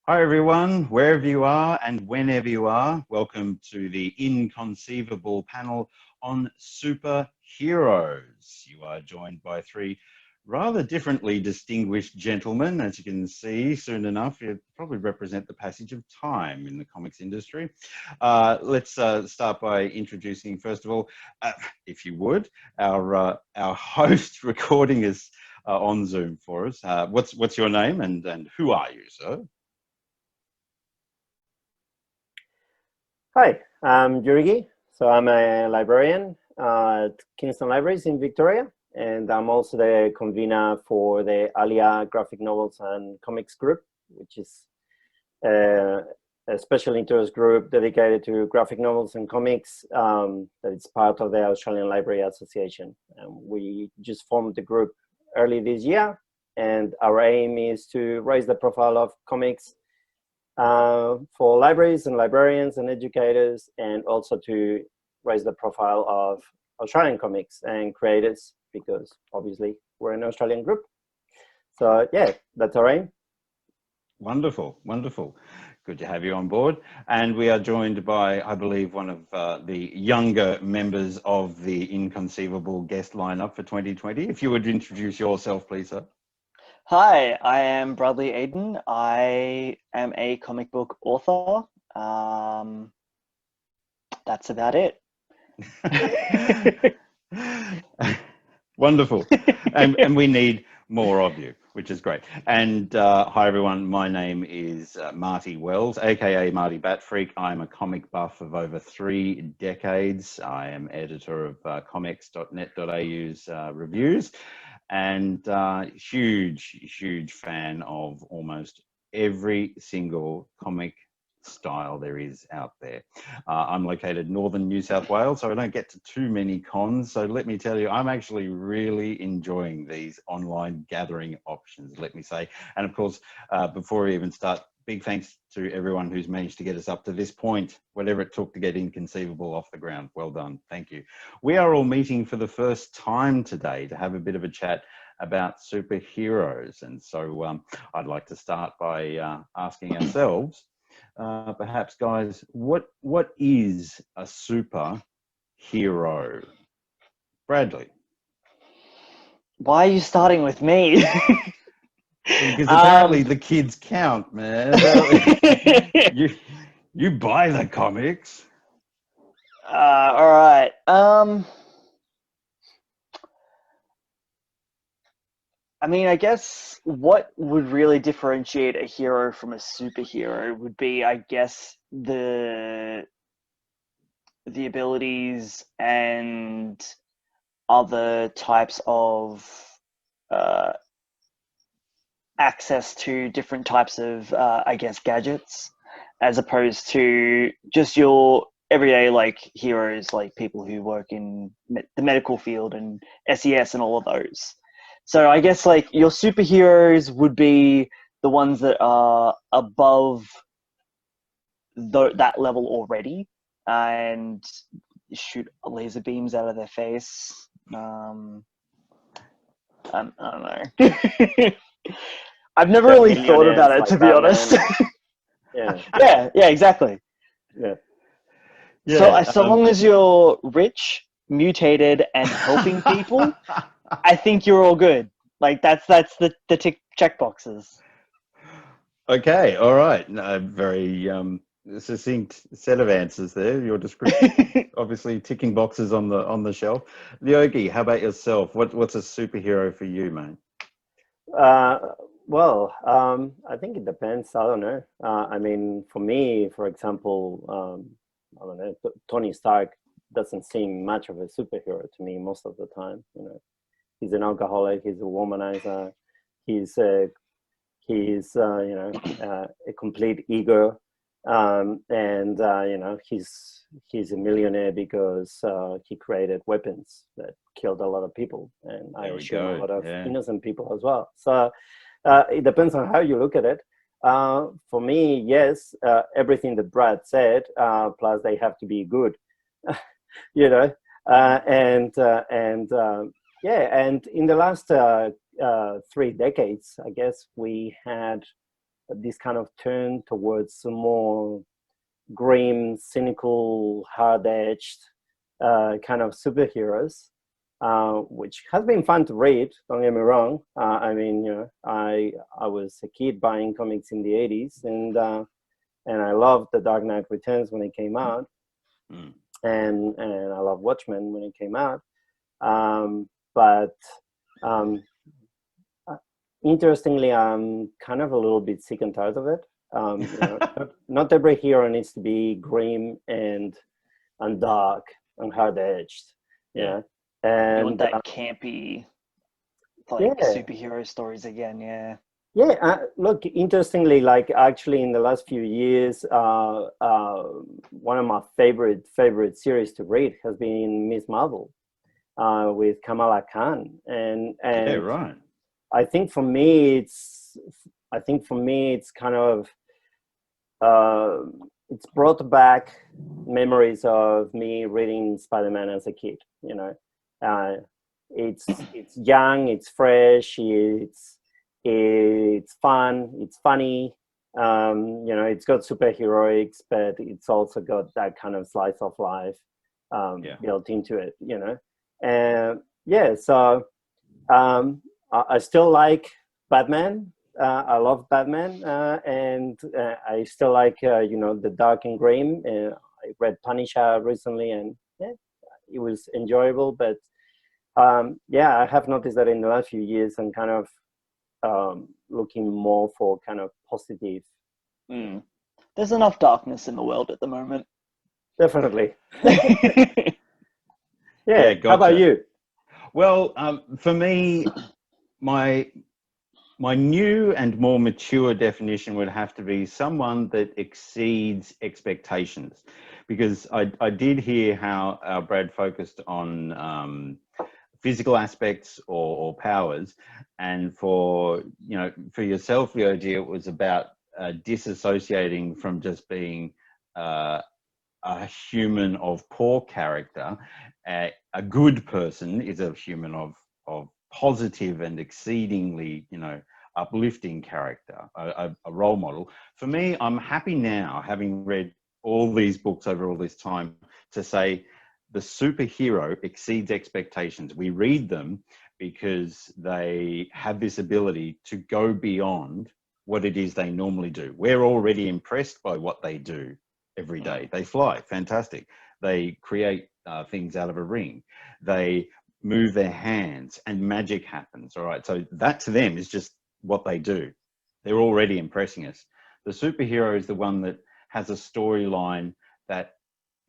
Hi everyone, wherever you are and whenever you are, welcome to the Inconceivable panel on superheroes. You are joined by three rather differently distinguished gentlemen. As you can see, soon enough, you probably represent the passage of time in the comics industry. Let's start by introducing, first of all, if you would, our host recording us on Zoom for us. What's your name and who are you, sir? Hi, I'm Jurgi. So I'm a librarian at Kingston Libraries in Victoria, and I'm also the convener for the ALIA Graphic Novels and Comics Group, which is a special interest group dedicated to graphic novels and comics that is part of the Australian Library Association. And we just formed the group early this year, and our aim is to raise the profile of comics for libraries and librarians and educators, and also to raise the profile of Australian comics and creators, because obviously we're an Australian group. So yeah, that's our aim. Wonderful, wonderful. Good to have you on board. And we are joined by, I believe, one of the younger members of the Inconceivable guest lineup for 2020. If you would introduce yourself, please, sir. Hi, I am Bradley Aiden. I am a comic book author. That's about it. Wonderful. And we need more of you, which is great. And hi, everyone. My name is Marty Wells, aka Marty Batfreak. I'm a comic buff of over 3 decades. I am editor of comics.net.au's reviews, and huge fan of almost every single comic style there is out there. I'm located in northern New South Wales, so I don't get to too many cons. So let me tell you, I'm actually really enjoying these online gathering options, let me say. And of course, before we even start, big thanks to everyone who's managed to get us up to this point, whatever it took to get Inconceivable off the ground. Well done, thank you. We are all meeting for the first time today to have a bit of a chat about superheroes. And so I'd like to start by asking ourselves, perhaps, guys, what is a superhero? Bradley. Why are you starting with me? Because apparently the kids count, man. you buy the comics. All right. I mean, I guess what would really differentiate a hero from a superhero would be, I guess, the abilities and other types of access to different types of, I guess, gadgets, as opposed to just your everyday like heroes, like people who work in the medical field and SES and all of those. So I guess like your superheroes would be the ones that are above that level already and shoot laser beams out of their face. I don't know. I've never really thought about it, to be honest. Yeah, exactly. Yeah. So long as you're rich, mutated, and helping people, I think you're all good. Like that's the check boxes. Okay, all right. No, very succinct set of answers there. Your description, obviously ticking boxes on the shelf. Yogi, how about yourself? What's a superhero for you, mate? Well, I think it depends. I don't know. I mean, for me, for example, I don't know, Tony Stark doesn't seem much of a superhero to me most of the time. You know, he's an alcoholic. He's a womanizer. He's a complete ego, and you know, he's a millionaire because he created weapons that killed a lot of people, and I assume a lot of innocent people as well. So it depends on how you look at it. For me, yes, everything that Brad said, plus they have to be good, you know, and in the last 3 decades, I guess we had this kind of turn towards some more grim, cynical, hard-edged kind of superheroes, which has been fun to read. Don't get me wrong. I mean, you know, I was a kid buying comics in the '80s, and I loved The Dark Knight Returns when it came out, and I loved Watchmen when it came out. But interestingly, I'm kind of a little bit sick and tired of it. You know, not every hero needs to be grim and dark and hard-edged. Yeah, and you want that campy, like superhero stories again. Yeah. Yeah, look, interestingly, like actually in the last few years, one of my favorite series to read has been Miss Marvel with Kamala Khan, and yeah, right. I think for me it's kind of it's brought back memories of me reading Spider-Man as a kid. You know, it's young, it's fresh, it's fun, it's funny. You know, it's got superheroics, but it's also got that kind of slice of life built into it. You know, and yeah, so I still like Batman. I love Batman, and I still like you know, the dark and grim. I read Punisher recently, and yeah, it was enjoyable. But yeah, I have noticed that in the last few years, I'm kind of looking more for kind of positive. There's enough darkness in the world at the moment. Definitely. Yeah, gotcha. How about you? Well, for me, my new and more mature definition would have to be someone that exceeds expectations, because I did hear how Brad focused on physical aspects or powers, and for yourself, the idea was about disassociating from just being a human of poor character. A good person is a human of positive and exceedingly, you know, uplifting character, a role model. For me, I'm happy now, having read all these books over all this time, to say the superhero exceeds expectations. We read them because they have this ability to go beyond what it is they normally do. We're already impressed by what they do every day. They fly, fantastic. They create things out of a ring. They move their hands and magic happens. All right. So that to them is just what they do. They're already impressing us. The superhero is the one that has a storyline that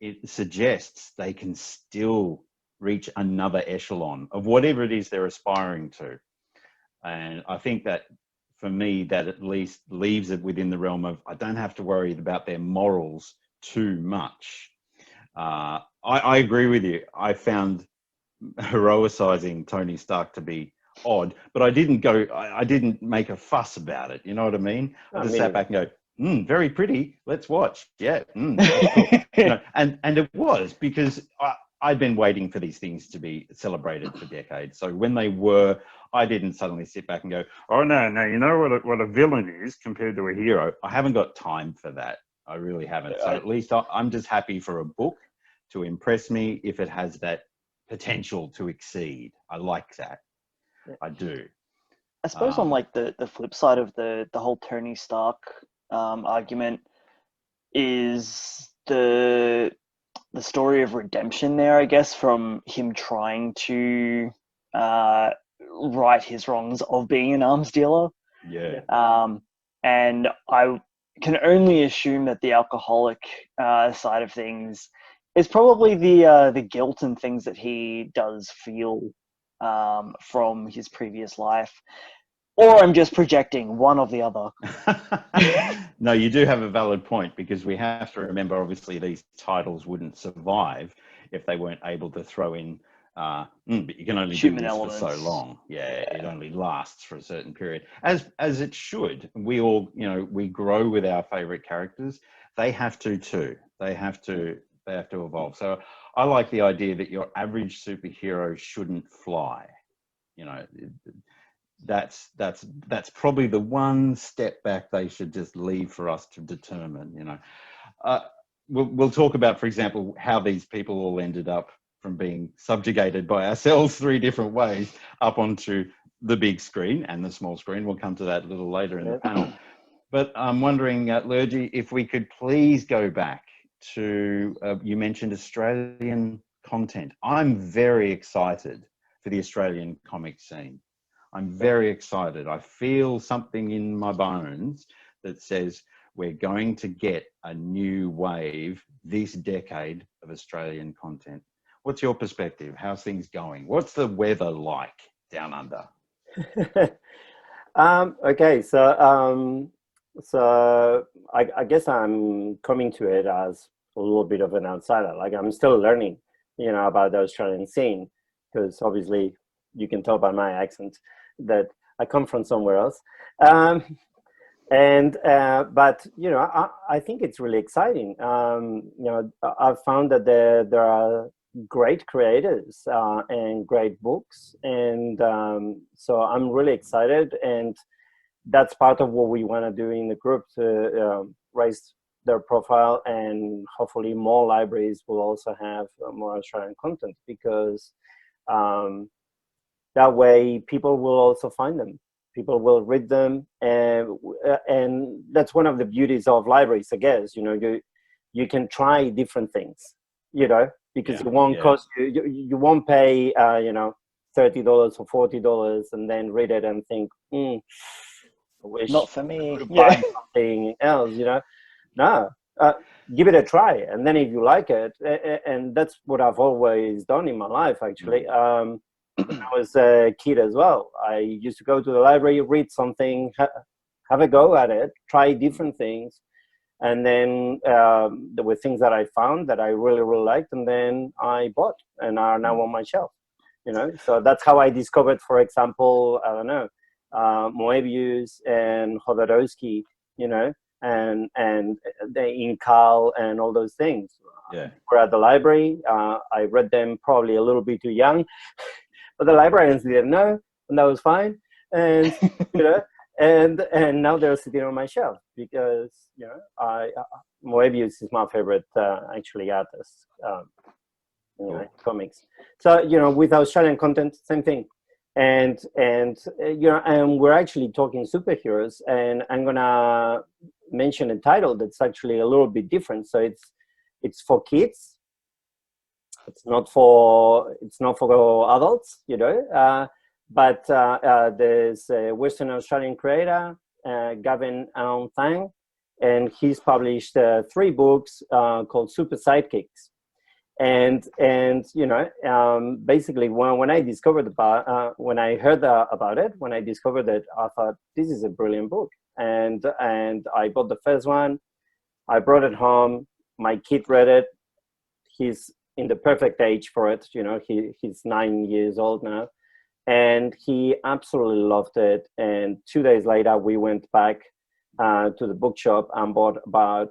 it suggests they can still reach another echelon of whatever it is they're aspiring to. And I think that for me, that at least leaves it within the realm of, I don't have to worry about their morals too much. I agree with you. I found heroicizing Tony Stark to be odd, but I didn't make a fuss about it. You know what I mean? I just sat back and go, very pretty. Let's watch. Yeah. That's cool. You know, and it was because I'd been waiting for these things to be celebrated for decades. So when they were, I didn't suddenly sit back and go, oh no, you know what a villain is compared to a hero. I haven't got time for that. I really haven't. So at least I'm just happy for a book to impress me if it has that potential to exceed. I like that. I do. I suppose on like the flip side of the whole Tony Stark argument is the story of redemption there, I guess, from him trying to right his wrongs of being an arms dealer. Yeah. And I can only assume that the alcoholic side of things is probably the guilt and things that he does feel from his previous life. Or I'm just projecting, one or the other. No, you do have a valid point, because we have to remember, obviously, these titles wouldn't survive if they weren't able to throw in, but you can only human do this elements for so long. Yeah, it only lasts for a certain period, as it should. We all, you know, we grow with our favorite characters. They have to too. They have to evolve. So I like the idea that your average superhero shouldn't fly. You know, that's probably the one step back they should just leave for us to determine. You know, we'll talk about, for example, how these people all ended up from being subjugated by ourselves 3 different ways up onto the big screen and the small screen. We'll come to that a little later in the panel. But I'm wondering, Lurgy, if we could please go back to, you mentioned Australian content. I'm very excited for the Australian comic scene. I'm very excited. I feel something in my bones that says we're going to get a new wave this decade of Australian content. What's your perspective? How's things going? What's the weather like down under? Okay, so I guess I'm coming to it as a little bit of an outsider. Like, I'm still learning, you know, about the Australian scene, because obviously you can tell by my accent that I come from somewhere else. But you know, I think it's really exciting. You know, I've found that there are great creators and great books, and so I'm really excited, and that's part of what we want to do in the group, to raise their profile, and hopefully more libraries will also have more Australian content, because that way people will also find them, people will read them, and that's one of the beauties of libraries, I guess. You know, you can try different things, you know, because it won't cost you won't pay you know, $30 or $40 and then read it and think, I wish not for me. I could buy something else, you know. No, give it a try, and then if you like it, and that's what I've always done in my life, actually. When I was a kid as well, I used to go to the library, read something, have a go at it, try different things, and then there were things that I found that I really, really liked, and then I bought, and are now on my shelf, you know. So that's how I discovered, for example, I don't know, Moebius and Jodorowsky, you know, and the Incal and all those things. Yeah. We're at the library. I read them probably a little bit too young, but the librarians didn't know, and that was fine. And you know, and now they're sitting on my shelf, because you know, Moebius is my favorite actually artist. You know, comics. So you know, with Australian content, same thing. And you know, and we're actually talking superheroes, and I'm gonna mention a title that's actually a little bit different. So it's for kids. It's not for adults, you know. But there's a Western Australian creator, Gavin Aung Thang, and he's published 3 books called Super Sidekicks. And you know, basically when I discovered about when I heard about it, when I discovered it, I thought, this is a brilliant book, and I bought the first one. I brought it home. My kid read it. He's in the perfect age for it. You know, he's 9 years old now, and he absolutely loved it. And 2 days later, we went back to the bookshop and bought about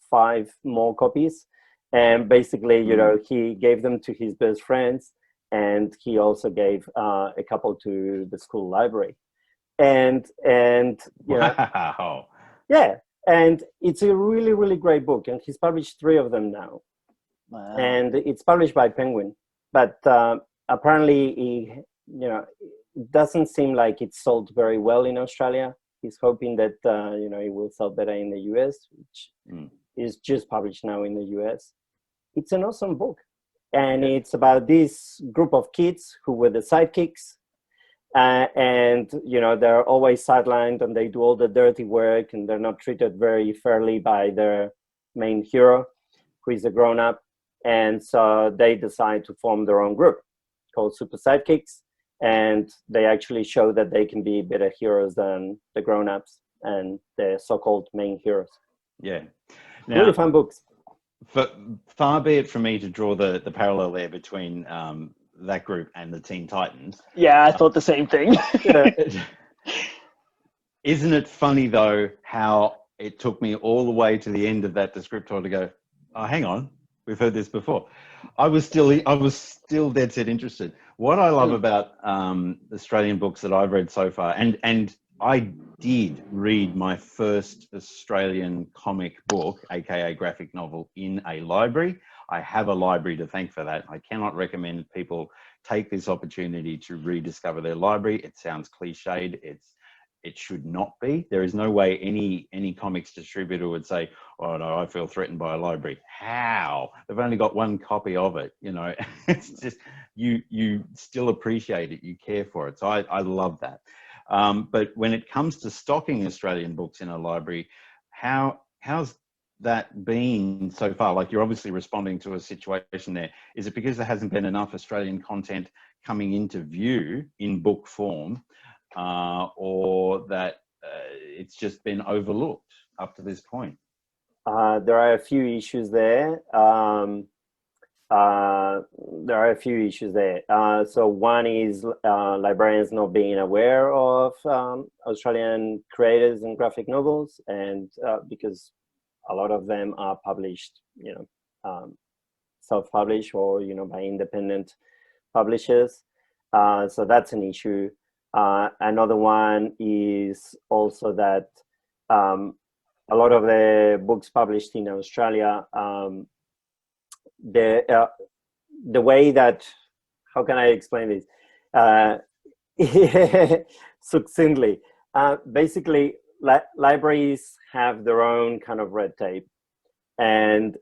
5 more copies. And basically, you know, he gave them to his best friends, and he also gave a couple to the school library. And you know, Wow. yeah, and it's a really, really great book. And he's published 3 of them now. Wow. And it's published by Penguin. But apparently, you know, it doesn't seem like it's sold very well in Australia. He's hoping that, you know, it will sell better in the US, which is just published now in the US. It's an awesome book. And it's about this group of kids who were the sidekicks. And, you know, they're always sidelined, and they do all the dirty work, and they're not treated very fairly by their main hero, who is a grown-up. And so they decide to form their own group called Super Sidekicks. And they actually show that they can be better heroes than the grown-ups and the so-called main heroes. Yeah. Now, really fun books. Far be it from me to draw the parallel there between that group and the Teen Titans. Yeah, I thought the same thing. Isn't it funny, though, how it took me all the way to the end of that descriptor to go, oh, hang on, We've heard this before. I was still dead set interested. What I love about Australian books that I've read so far, and I did read my first Australian comic book, aka graphic novel, in a library. I have a library to thank for that. I cannot recommend people take this opportunity to rediscover their library. It sounds cliched. It should not be. There is no way any comics distributor would say, "Oh no, I feel threatened by a library." How? They've only got one copy of it. You know, it's just you still appreciate it. You care for it. So I love that. But when it comes to stocking Australian books in a library, how's that been so far? Like, you're obviously responding to a situation there. Is it because there hasn't been enough Australian content coming into view in book form? Or that it's just been overlooked up to this point? There are a few issues there. So one is librarians not being aware of Australian creators and graphic novels, and because a lot of them are published, self-published or by independent publishers. So that's an issue. Another one is also that a lot of the books published in Australia, the way that, how can I explain this succinctly? Basically, libraries have their own kind of red tape, and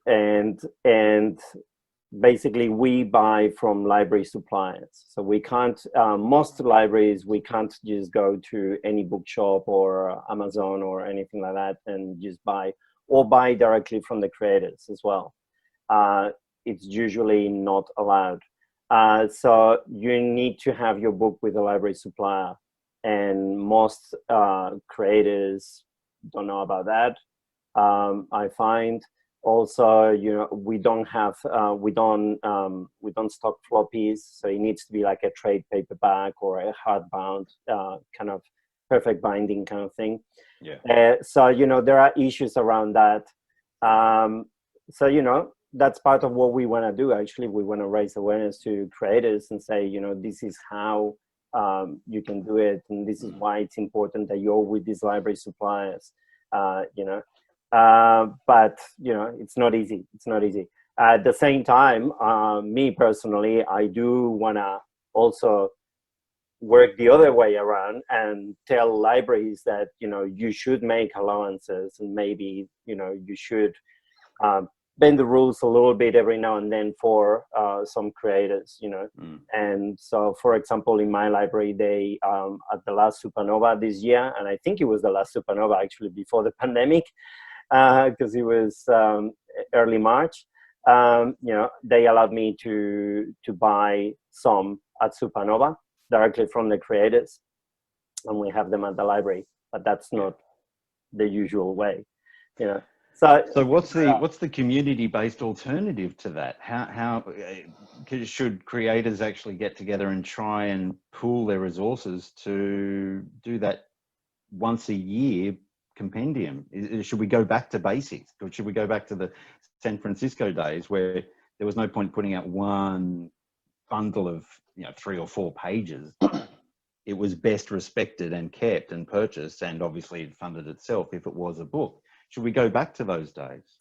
basically we buy from library suppliers. So we can't, most libraries, we can't just go to any bookshop or Amazon or anything like that and just buy, or buy directly from the creators as well. It's usually not allowed. So you need to have your book with a library supplier, and most creators don't know about that. I find also, we don't have, we don't stock floppies, so it needs to be like a trade paperback or a hardbound kind of perfect binding kind of thing. Yeah. So there are issues around that. So that's part of what we want to do. Actually, we want to raise awareness to creators and say, this is how you can do it, and this is why it's important that you're with these library suppliers. But it's not easy. It's not easy. At the same time, me personally, I do want to also work the other way around and tell libraries that you should make allowances, and maybe you should bend the rules a little bit every now and then for some creators. And so, for example, in my library, they at the last Supernova this year, and I think it was the last Supernova actually before the pandemic, because it was early March. They allowed me to buy some at Supernova directly from the creators, and we have them at the library. But that's not the usual way, So what's the community-based alternative to that? How should creators actually get together and try and pool their resources to do that once a year compendium? Should we go back to basics, or should we go back to the San Francisco days where there was no point putting out one bundle of 3 or 4 pages? It was best respected and kept and purchased, and obviously it funded itself if it was a book. Should we go back to those days?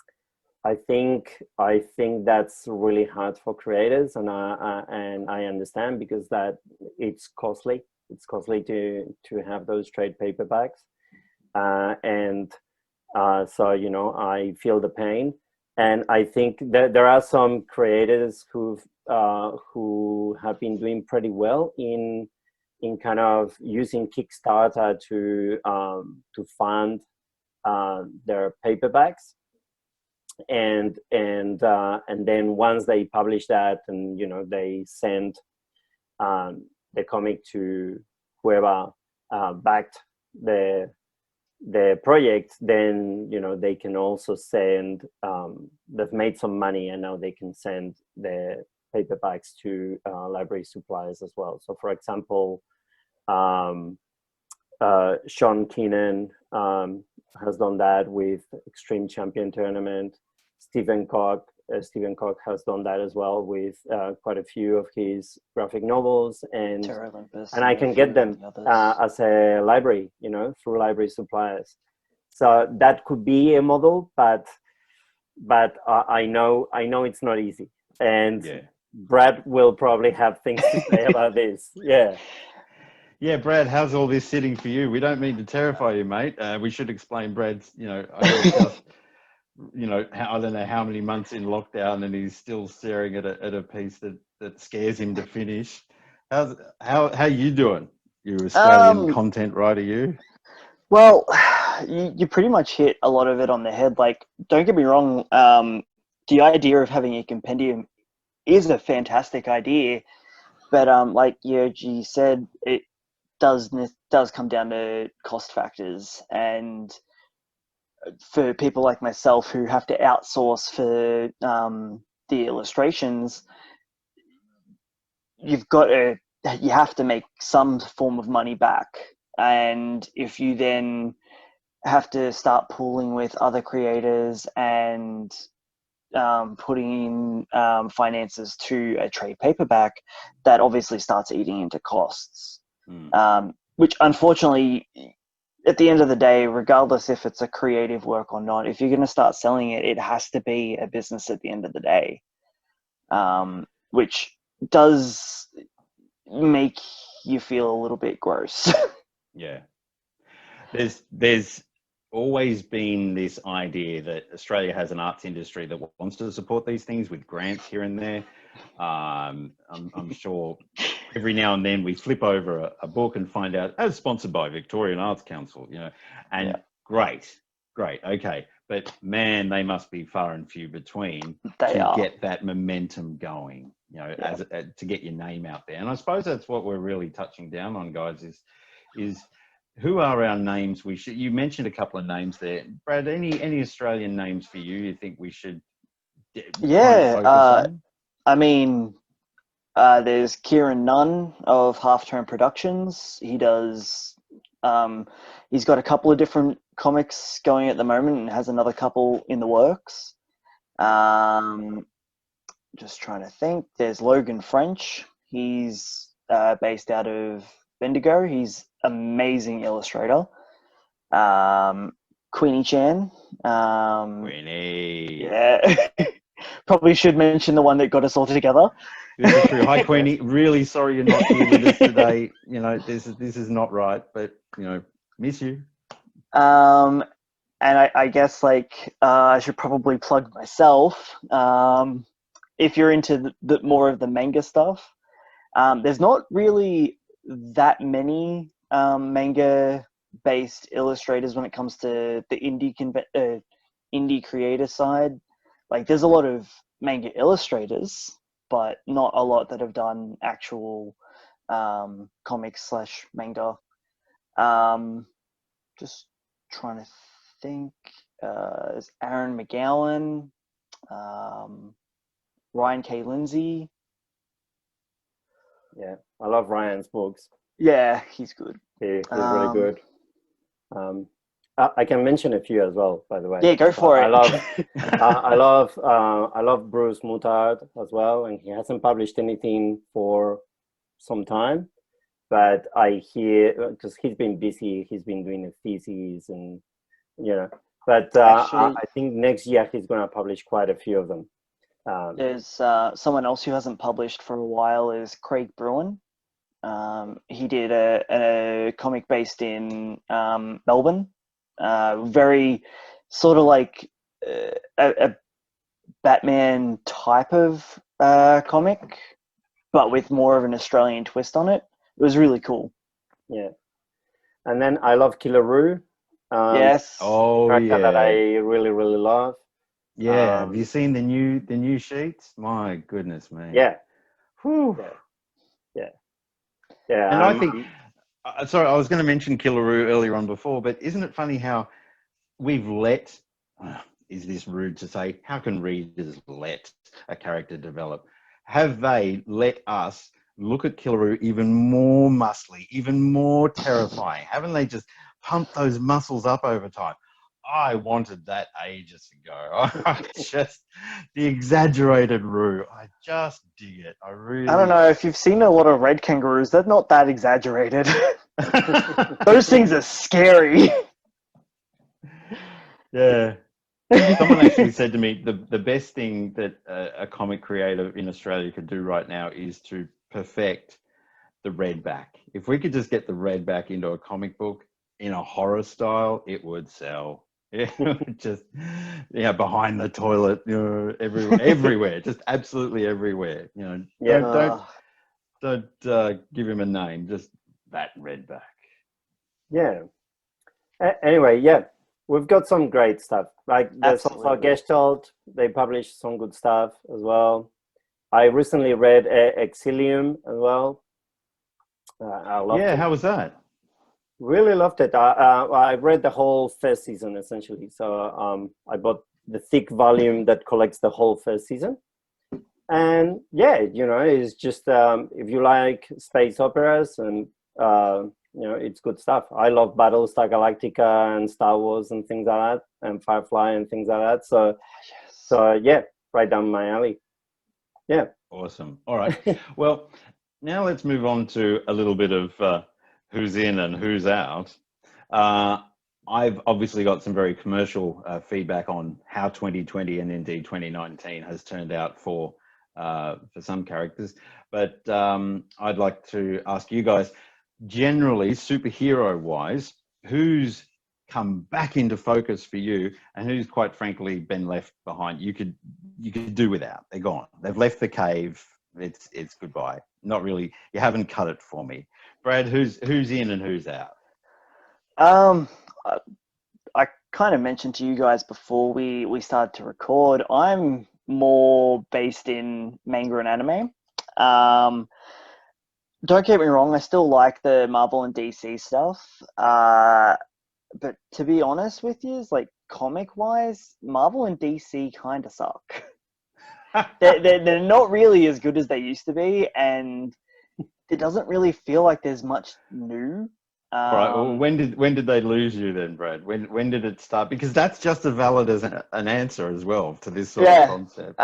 I think that's really hard for creators, and I understand, because that it's costly. It's costly to have those trade paperbacks, and so I feel the pain. And I think that there are some creators who have been doing pretty well in kind of using Kickstarter to fund their paperbacks, and then once they publish that, and they send the comic to whoever backed the project, then they can also send, they've made some money, and now they can send the paperbacks to library suppliers as well. So for example, Sean Keenan has done that with Extreme Champion Tournament. Stephen Koch Stephen Koch has done that as well with quite a few of his graphic novels, and I can get them as a library, you know, through library suppliers. So that could be a model, but I know it's not easy, and Brad will probably have things to say about this. Yeah, Brad, how's all this sitting for you? We don't mean to terrify you, mate. We should explain Brad's, you know, just, you know, I don't know how many months in lockdown, and he's still staring at a piece that scares him to finish. How you doing? You Australian content writer, you? Well, you pretty much hit a lot of it on the head. Like, don't get me wrong, the idea of having a compendium is a fantastic idea, but like Yoji said, it does come down to cost factors, and for people like myself who have to outsource for the illustrations, you have to make some form of money back. And if you then have to start pooling with other creators and putting in finances to a trade paperback, that obviously starts eating into costs. Which unfortunately, at the end of the day, regardless if it's a creative work or not, if you're going to start selling it, it has to be a business at the end of the day, which does make you feel a little bit gross. Yeah. There's always been this idea that Australia has an arts industry that wants to support these things with grants here and there. I'm sure every now and then we flip over a book and find out, as sponsored by Victorian Arts Council, you know, and great, okay. But man, they must be far and few between to get that momentum going, you know, to get your name out there. And I suppose that's what we're really touching down on, guys, is who are our names you mentioned a couple of names there. Brad, any Australian names for you think we should focus on? I mean, there's Kieran Nunn of Half Turn Productions. He does, he's got a couple of different comics going at the moment and has another couple in the works. Just trying to think. There's Logan French. He's based out of Bendigo. He's amazing illustrator. Queenie Chan. Queenie. Yeah. Probably should mention the one that got us all together. This is true. Hi, Queenie. Really sorry you're not here with us today. You know, this is not right, but, you know, miss you. And I guess, like, I should probably plug myself. If you're into the more of the manga stuff, there's not really that many manga-based illustrators when it comes to the indie creator side. Like, there's a lot of manga illustrators, but not a lot that have done actual comics / manga. Just trying to think. There's Aaron McGowan, Ryan K. Lindsay. Yeah, I love Ryan's books. Yeah, he's good. He's really good. I can mention a few as well, by the way. Yeah, go for it. I love Bruce Mutard as well, and he hasn't published anything for some time, but I hear, because he's been busy, he's been doing a thesis, and you know. But I think next year he's going to publish quite a few of them. There's someone else who hasn't published for a while is Craig Bruin. He did a comic based in Melbourne. Very sort of like a Batman type of comic, but with more of an Australian twist on it. It was really cool. Yeah. And then I love Killer Roo. Yes. Oh, yeah. That I really, really love. Yeah. Have you seen the new sheets? My goodness me. Yeah. Whew. Yeah. And I think, sorry, I was going to mention Killer Roo earlier on before, but isn't it funny how we've let, is this rude to say, how can readers let a character develop? Have they let us look at Killer Roo even more muscly, even more terrifying? Haven't they just pumped those muscles up over time? I wanted that ages ago. Just the exaggerated Roo. I just dig it. I really. I don't know if you've seen a lot of red kangaroos. They're not that exaggerated. Those things are scary. Yeah. Someone actually said to me the best thing that a comic creator in Australia could do right now is to perfect the red back. If we could just get the red back into a comic book in a horror style, it would sell. Yeah, just behind the toilet, everywhere, just absolutely everywhere. Yeah. Don't give him a name, just that red back. Yeah. Anyway, yeah, we've got some great stuff. Like there's also Absolutely. Gestalt. They publish some good stuff as well. I recently read Exilium as well. I loved it. How was that? Really loved it. I read the whole first season essentially. So I bought the thick volume that collects the whole first season. And yeah, it's just if you like space operas and it's good stuff. I love Battlestar Galactica and Star Wars and things like that, and Firefly and things like that. So yeah, right down my alley. Yeah. Awesome. All right. Well, now let's move on to a little bit of who's in and who's out. I've obviously got some very commercial feedback on how 2020 and indeed 2019 has turned out for some characters, but I'd like to ask you guys, generally superhero-wise, who's come back into focus for you and who's quite frankly been left behind? You could do without. They're gone. They've left the cave. It's goodbye. Not really. You haven't cut it for me. Brad, who's in and who's out? I kind of mentioned to you guys before we started to record, I'm more based in manga and anime. Don't get me wrong, I still like the Marvel and DC stuff. But to be honest with you, like comic-wise, Marvel and DC kind of suck. They're not really as good as they used to be, and it doesn't really feel like there's much new. All right. Well, when did they lose you then, Brad? When did it start? Because that's just as valid as an answer as well to this sort of concept.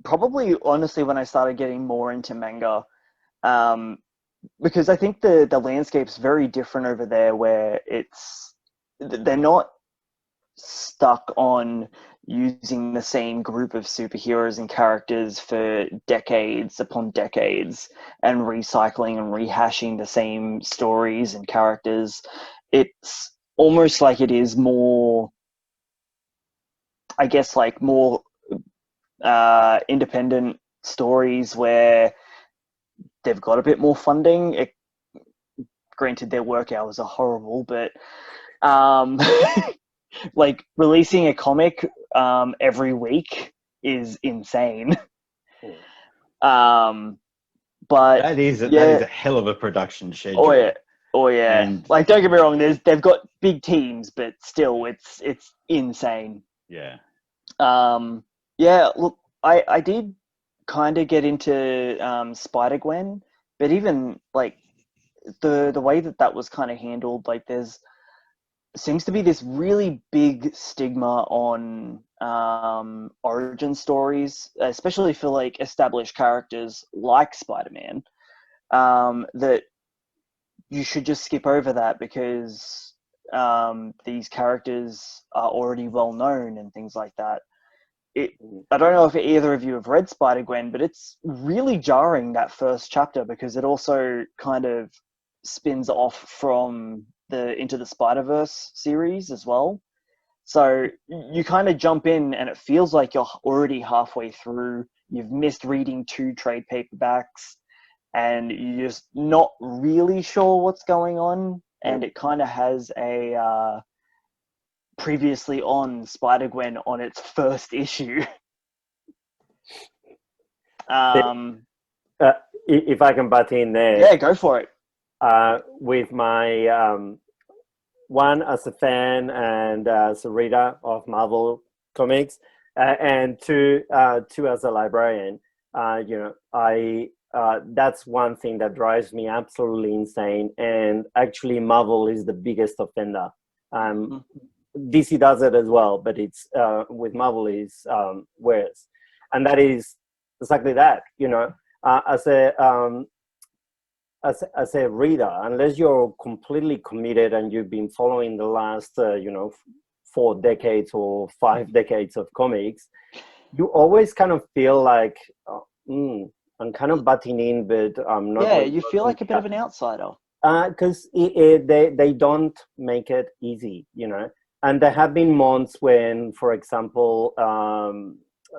Probably, honestly, when I started getting more into manga, because I think the landscape's very different over there, where they're not stuck on using the same group of superheroes and characters for decades upon decades and recycling and rehashing the same stories and characters. It's almost like it is more, I guess, like more independent stories where they've got a bit more funding. Granted, their work hours are horrible, but like releasing a comic every week is insane. But that is a hell of a production schedule. Oh yeah. And like, don't get me wrong, they've got big teams, but still, it's insane. Yeah. Yeah. Look, I did kind of get into Spider-Gwen, but even like the way that was kind of handled, like there's seems to be this really big stigma on origin stories, especially for like established characters like Spider-Man, that you should just skip over that because these characters are already well known and things like that. I don't know if either of you have read Spider-Gwen, but it's really jarring, that first chapter, because it also kind of spins off from the Into the Spider-Verse series as well. So you kind of jump in and it feels like you're already halfway through. You've missed reading 2 trade paperbacks and you're just not really sure what's going on. And it kind of has a previously on Spider-Gwen on its first issue. If I can butt in there. Yeah, go for it. With my one as a fan and as a reader of Marvel comics, and two as a librarian, that's one thing that drives me absolutely insane. And actually, Marvel is the biggest offender DC does it as well, but it's with Marvel is worse, and that is exactly that. You know, as a reader, unless you're completely committed and you've been following the last 4 decades or 5 decades of comics, you always kind of feel like I'm kind of butting in, but I'm not. Yeah, you feel like a bit of an outsider. Because they don't make it easy, you know. And there have been months when, for example,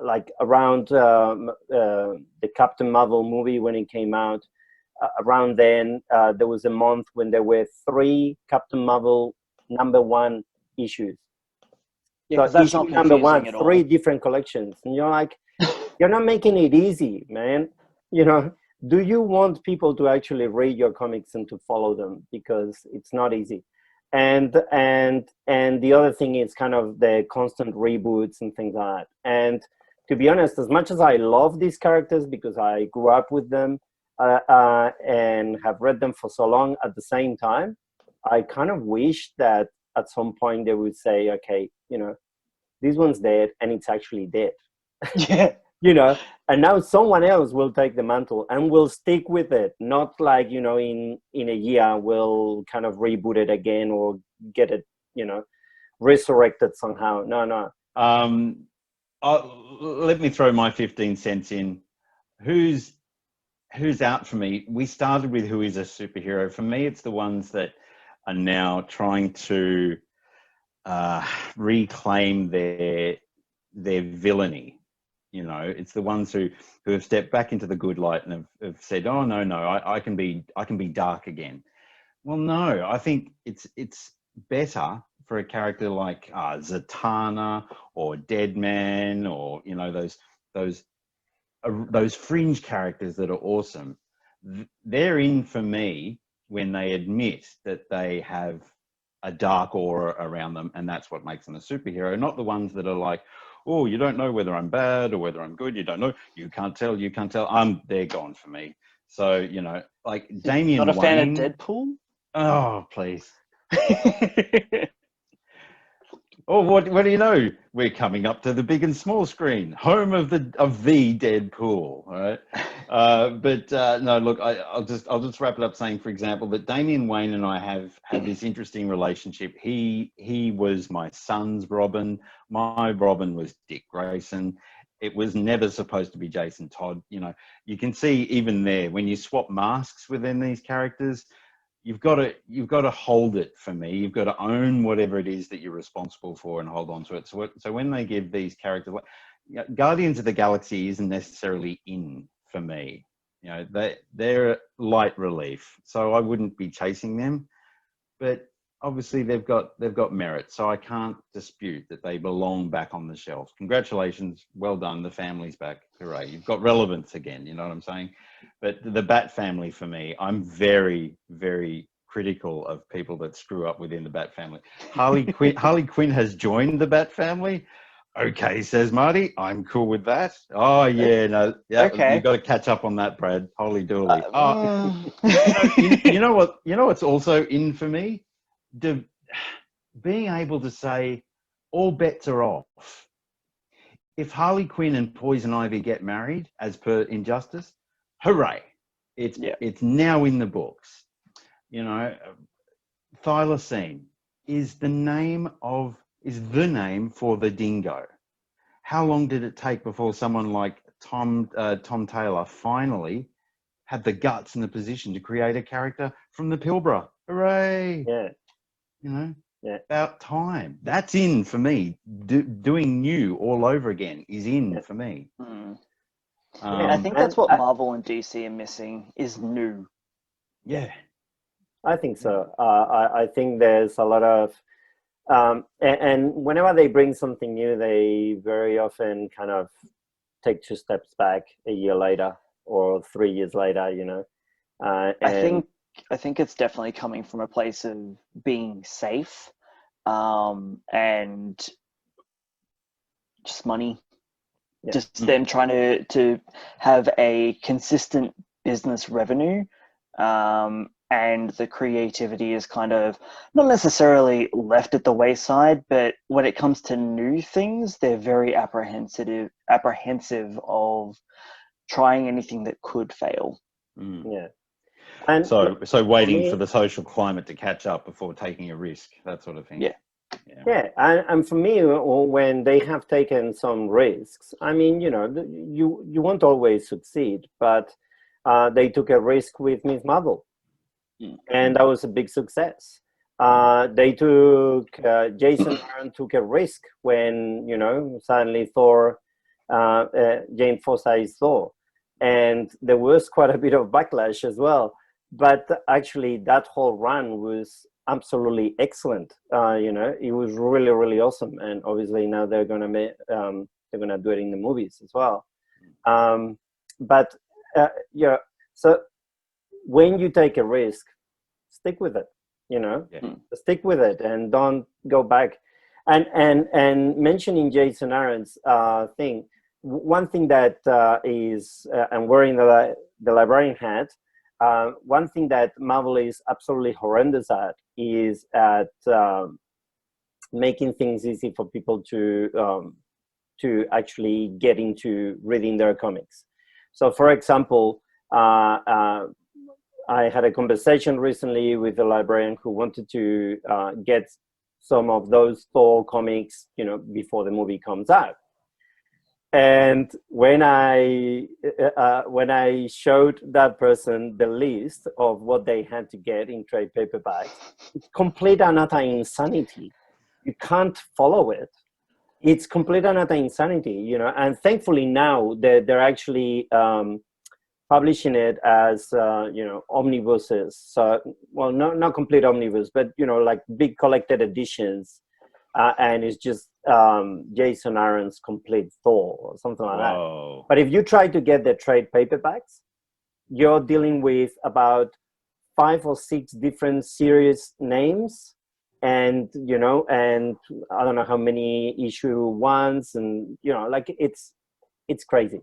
like around the Captain Marvel movie when it came out, around then there was a month when there were 3 Captain Marvel #1 issues. Yeah, so that's issue not number one, confusing at 3 all. different collections, and you're like, you're not making it easy, man. You know, do you want people to actually read your comics and to follow them? Because it's not easy. And the other thing is kind of the constant reboots and things like that. And to be honest, as much as I love these characters because I grew up with them and have read them for so long, at the same time, I kind of wish that at some point they would say, okay, you know, this one's dead and it's actually dead. Yeah. You know, and now someone else will take the mantle and will stick with it, not like, you know, in a year we'll kind of reboot it again or get it, you know, resurrected somehow. No. Let me throw my 15 cents in. Who's out for me? We started with who is a superhero. For me, it's the ones that are now trying to reclaim their villainy. You know, it's the ones who have stepped back into the good light and have said, "Oh no, I can be dark again." Well, no, I think it's better for a character like Zatanna or Deadman, or you know, those fringe characters that are awesome. They're in for me when they admit that they have a dark aura around them, and that's what makes them a superhero. Not the ones that are like, oh, you don't know whether I'm bad or whether I'm good. You don't know. You can't tell. They're gone for me. So, you know, like Damian Not a Wayne. fan of Deadpool? Oh, please. Oh, what do you know? We're coming up to the big and small screen, home of the Deadpool. All right. No, look, I'll just wrap it up saying, for example, that Damian Wayne and I have had this interesting relationship. He was my son's Robin. My Robin was Dick Grayson. It was never supposed to be Jason Todd. You know, you can see even there when you swap masks within these characters, you've got to hold it for me. You've got to own whatever it is that you're responsible for and hold on to it. So when they give these characters, Guardians of the Galaxy isn't necessarily in for me. You know, they're light relief, so I wouldn't be chasing them. But obviously they've got merit, so I can't dispute that they belong back on the shelf. Congratulations, well done. The family's back. Hooray! You've got relevance again. You know what I'm saying? But the Bat family for me, I'm very, very critical of people that screw up within the Bat family. Harley Quinn has joined the Bat family. Okay, says Marty. I'm cool with that. Oh yeah, no, yeah. Okay. You got to catch up on that, Brad. Holy dooly. You know what? You know what's also in for me? Being able to say all bets are off. If Harley Quinn and Poison Ivy get married, as per Injustice, hooray! It's now in the books. You know, thylacine is the name for the dingo. How long did it take before someone like Tom Taylor finally had the guts and the position to create a character from the Pilbara? Hooray! Yeah. You know, yeah. About time. That's in for me. Doing new all over again is in for me. I think that's what Marvel and DC are missing, is new. Yeah. I think so. I think there's a lot of, and whenever they bring something new, they very often kind of take 2 steps back a year later or 3 years later, you know. I think it's definitely coming from a place of being safe, and just money. Yeah. Just them trying to have a consistent business revenue, and the creativity is kind of not necessarily left at the wayside, but when it comes to new things, they're very apprehensive of trying anything that could fail. Yeah. And so waiting me, for the social climate to catch up before taking a risk, that sort of thing. Yeah, and for me, when they have taken some risks, I mean, you know, you won't always succeed, but they took a risk with Miss Marvel, and that was a big success. They took Jason Aaron took a risk when, you know, suddenly Thor, Jane Fostay's Thor, and there was quite a bit of backlash as well. But actually, that whole run was absolutely excellent. You know, it was really, really awesome, and obviously now they're gonna do it in the movies as well. But yeah, so when you take a risk, stick with it. You know, stick with it and don't go back. And mentioning Jason Aaron's thing, one thing that is and wearing the librarian hat. One thing that Marvel is absolutely horrendous at is at making things easy for people to actually get into reading their comics. So, for example, I had a conversation recently with a librarian who wanted to get some of those Thor comics, you know, before the movie comes out. And when I showed that person the list of what they had to get in trade paperbacks, it's complete and utter insanity. You can't follow it. It's complete and utter insanity, you know. And thankfully now they're actually publishing it as you know, omnibuses. So, well, not complete omnibus, but you know, like big collected editions. And it's just Jason Aaron's complete Thor or something like that. But if you try to get the trade paperbacks, you're dealing with about 5 or 6 different series names, and you know, and I don't know how many issue ones, and you know, like it's crazy.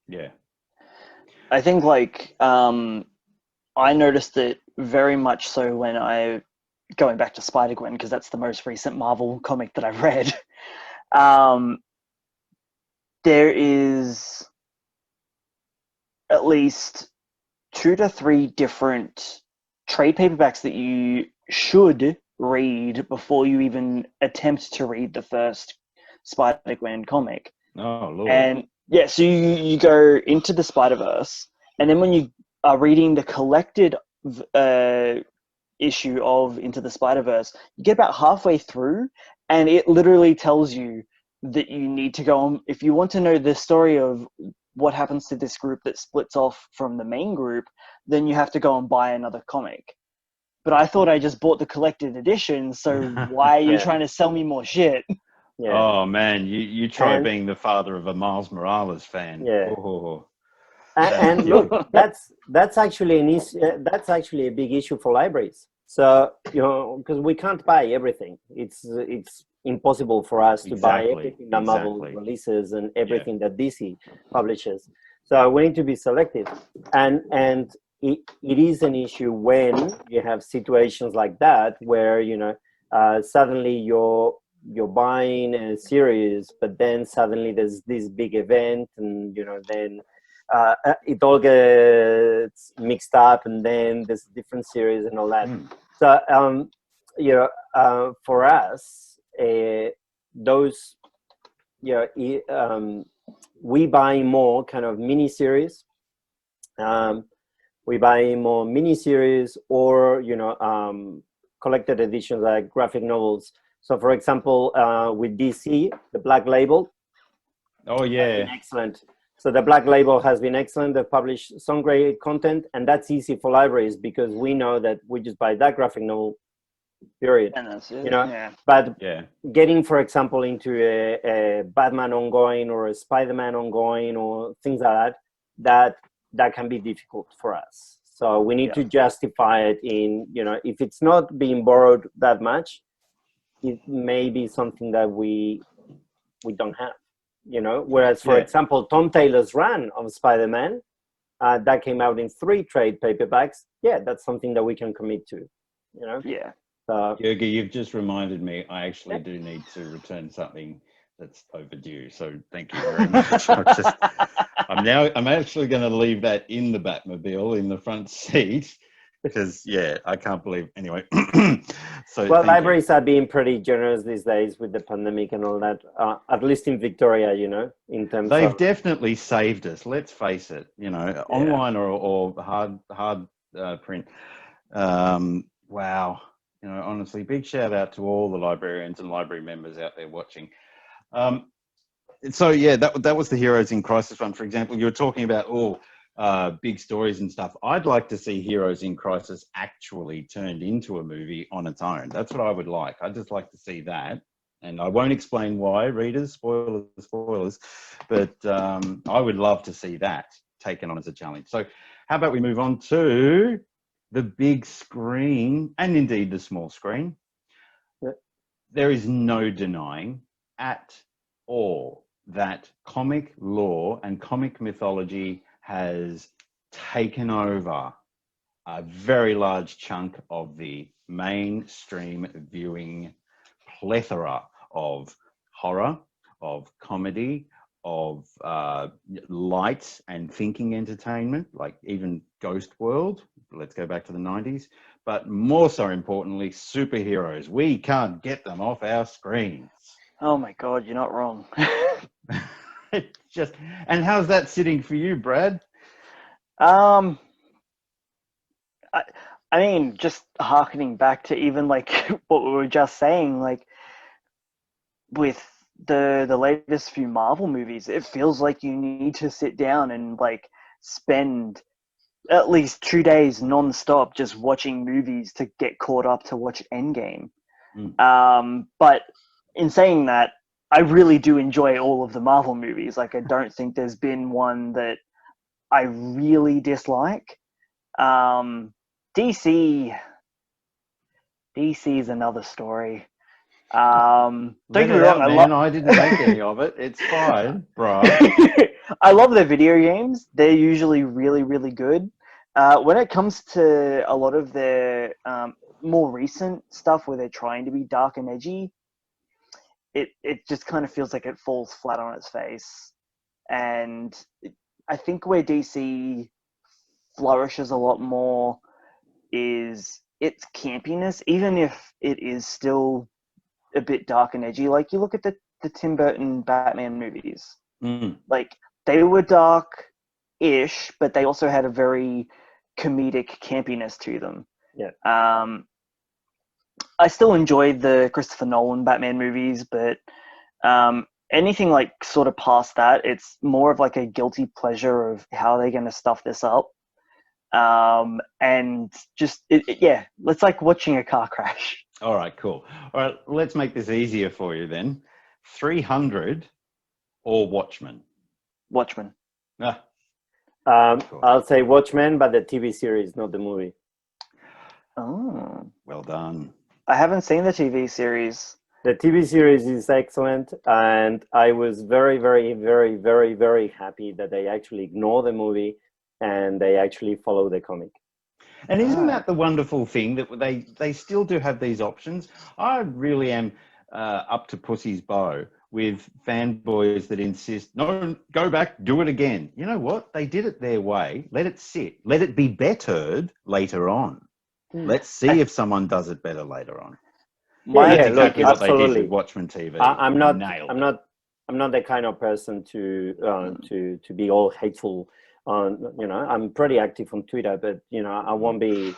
Yeah, I think like I noticed it very much so when going back to Spider-Gwen, because that's the most recent Marvel comic that I've read. There is at least 2 to 3 different trade paperbacks that you should read before you even attempt to read the first Spider-Gwen comic. Oh, Lord. And yeah, so you go into the Spider-Verse, and then when you are reading the collected issue of Into the Spider-Verse, you get about halfway through, and it literally tells you that you need to go on. If you want to know the story of what happens to this group that splits off from the main group, then you have to go and buy another comic. But I thought I just bought the collected edition, so why are you trying to sell me more shit? Yeah. Oh man, you try being the father of a Miles Morales fan. Yeah. Oh. And look, that's actually that's actually a big issue for libraries. So, you know, because we can't buy everything. It's impossible for us to buy everything that Marvel releases and everything that DC publishes. So we need to be selective, and it is an issue when you have situations like that where, you know, suddenly you're buying a series, but then suddenly there's this big event, and you know, then it all gets mixed up, and then there's a different series and all that. So you know, for us, those, you know, we buy more kind of mini series. We buy more mini series, or you know, collected editions like graphic novels. So, for example, with DC, the Black Label. Oh yeah, excellent. So the Black Label has been excellent. They've published some great content, and that's easy for libraries because we know that we just buy that graphic novel, period. And that's it. You know, yeah. But getting, for example, into a Batman ongoing or a Spider-Man ongoing or things like that can be difficult for us. So we need to justify it in, you know, if it's not being borrowed that much, it may be something that we don't have. You know, whereas, for example, Tom Taylor's run of Spider-Man, that came out in 3 trade paperbacks. Yeah, that's something that we can commit to, you know? Yeah. Jurgi, you've just reminded me, I actually do need to return something that's overdue. So thank you very much. I'm actually going to leave that in the Batmobile in the front seat because, yeah, I can't believe, anyway. So well, libraries are being pretty generous these days with the pandemic and all that, at least in Victoria, you know, in terms They've of... definitely saved us. Let's face it, you know, online or hard print. Wow. You know, honestly, big shout out to all the librarians and library members out there watching. So yeah, that was the Heroes in Crisis one. For example, you were talking about big stories and stuff. I'd like to see Heroes in Crisis actually turned into a movie on its own. That's what I would like. I'd just like to see that. And I won't explain why, readers, spoilers, but I would love to see that taken on as a challenge. So how about we move on to the big screen and indeed the small screen. There is no denying at all that comic lore and comic mythology has taken over a very large chunk of the mainstream viewing plethora of horror, of comedy, of light and thinking entertainment, like even Ghost World. Let's go back to the 90s. But more so importantly, superheroes. We can't get them off our screens. Oh my God, you're not wrong. And how's that sitting for you, Brad? I mean, just harkening back to even like what we were just saying, like with the latest few Marvel movies, it feels like you need to sit down and like spend at least 2 days non-stop just watching movies to get caught up to watch Endgame. But in saying that, I really do enjoy all of the Marvel movies. Like, I don't think there's been one that I really dislike. DC is another story. Don't get me wrong, I didn't make any of it. It's fine, bro. I love their video games. They're usually really, really good. When it comes to a lot of their more recent stuff where they're trying to be dark and edgy, it just kind of feels like it falls flat on its face. And I think where DC flourishes a lot more is its campiness, even if it is still a bit dark and edgy. Like, you look at the Tim Burton Batman movies. Like, they were dark-ish, but they also had a very comedic campiness to them. Yeah. I still enjoy the Christopher Nolan Batman movies, but anything like sort of past that, it's more of like a guilty pleasure of how they're going to stuff this up. And just, it's like watching a car crash. All right, cool. All right, let's make this easier for you then. 300 or Watchmen? Watchmen. I'll say Watchmen, but the TV series, not the movie. Oh. Well done. I haven't seen the TV series. The TV series is excellent, and I was very, very, very, very, very happy that they actually ignore the movie and they actually follow the comic. And isn't that the wonderful thing, that they still do have these options? I really am up to pussy's bow with fanboys that insist, no, go back, do it again. You know what? They did it their way. Let it sit. Let it be bettered later on. Let's see if someone does it better later on. That's exactly what they did with Watchmen TV. I'm not the kind of person to be all hateful. You know, I'm pretty active on Twitter, but you know, I won't be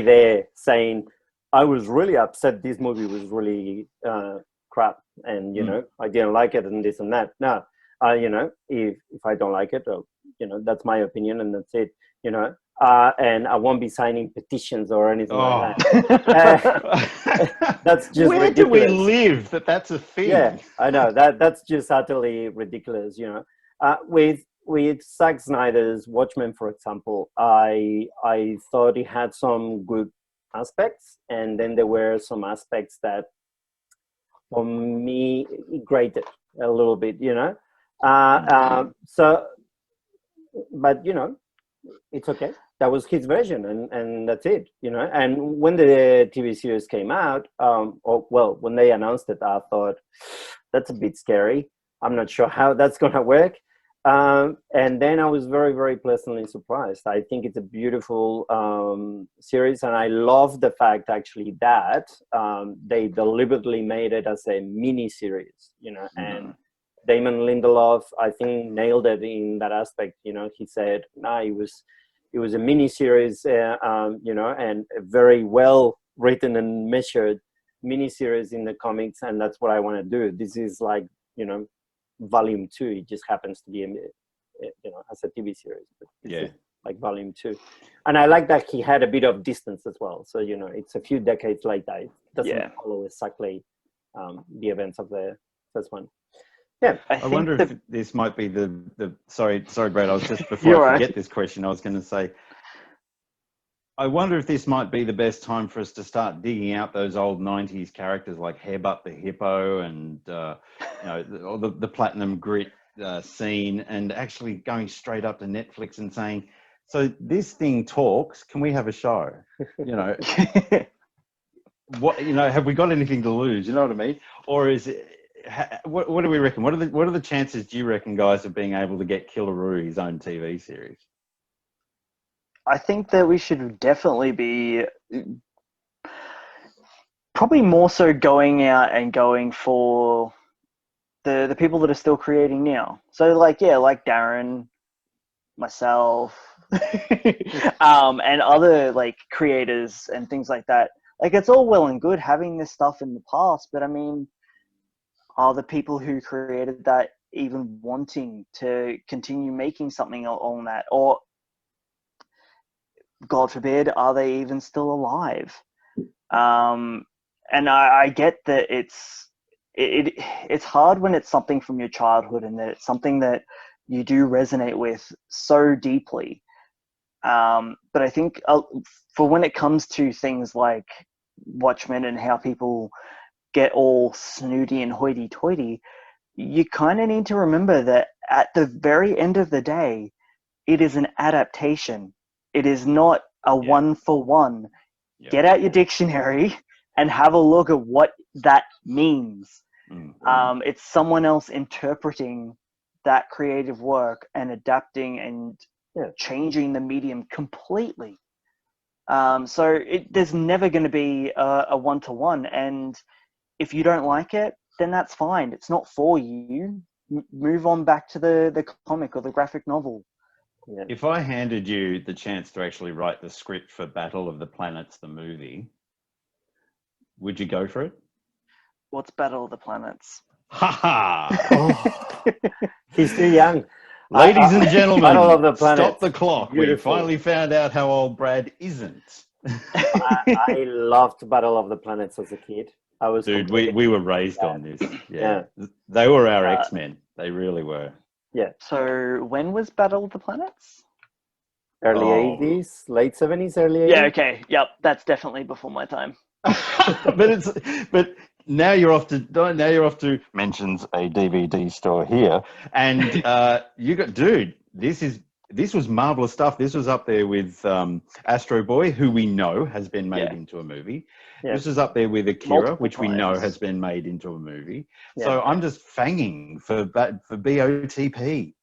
there saying I was really upset. This movie was really crap, and you know, I didn't like it, and this and that. No, you know, if I don't like it, you know, that's my opinion, and that's it. You know. And I won't be signing petitions or anything like that. That's just where ridiculous. Do we live that's a thing? Yeah, I know that's just utterly ridiculous. You know, with Zack Snyder's Watchmen, for example, I thought it had some good aspects, and then there were some aspects that, for me, it grated a little bit. You know, so but you know, it's okay. That was his version, and that's it, you know. And when the TV series came out, or well, when they announced it, I thought that's a bit scary. I'm not sure how that's gonna work. And then I was very, very pleasantly surprised. I think it's a beautiful series, and I love the fact actually that they deliberately made it as a mini series, you know. And Damon Lindelof, I think, nailed it in that aspect. You know, he said, "Nah, it was a mini series, you know, and a very well written and measured mini series in the comics, and that's what I want to do. This is like, you know, volume 2. It just happens to be, you know, as a TV series, but it's like volume 2. And I like that he had a bit of distance as well. So, you know, it's a few decades later. It doesn't follow exactly the events of the first one. Yeah, I wonder if this might be the sorry, Brad. I was just before I forget this question, I was going to say, I wonder if this might be the best time for us to start digging out those old '90s characters like Hairbutt the Hippo and you know, the Platinum Grit scene, and actually going straight up to Netflix and saying, "So this thing talks. Can we have a show?" You know, what, you know, have we got anything to lose? You know what I mean? Or is it? What do we reckon? What are the chances, do you reckon, guys, of being able to get Killaroo his own TV series? I think that we should definitely be probably more so going out and going for the people that are still creating now. So like, yeah, like Darren, myself, and other like creators and things like that. Like, it's all well and good having this stuff in the past, but I mean, are the people who created that even wanting to continue making something on that? Or, God forbid, are they even still alive? And I get that it's hard when it's something from your childhood and that it's something that you do resonate with so deeply. But I think for when it comes to things like Watchmen and how people get all snooty and hoity-toity, you kind of need to remember that at the very end of the day, it is an adaptation. It is not a one-for-one. Get out your dictionary and have a look at what that means. It's someone else interpreting that creative work and adapting and changing the medium completely. So there's never going to be a one-to-one, and if you don't like it, then that's fine. It's not for you. Move on back to the comic or the graphic novel. Yeah. If I handed you the chance to actually write the script for Battle of the Planets, the movie, would you go for it? What's Battle of the Planets? Ha ha! Oh, he's too young. Ladies and gentlemen, Battle of the Planets. Stop the clock. Beautiful. We finally found out how old Brad isn't. I loved Battle of the Planets as a kid. I was Dude, we were raised on this. Yeah. They were our X-Men. They really were. Yeah. So when was Battle of the Planets? Early 80s, late 70s, early 80s. Yeah, okay. Yep, that's definitely before my time. but now you're off to mentions a DVD store here, and you got, dude, this was marvelous stuff. This was up there with Astro Boy, who we know has been made into a movie. This is up there with Akira, which we know has been made into a movie. So I'm just fanging for BOTP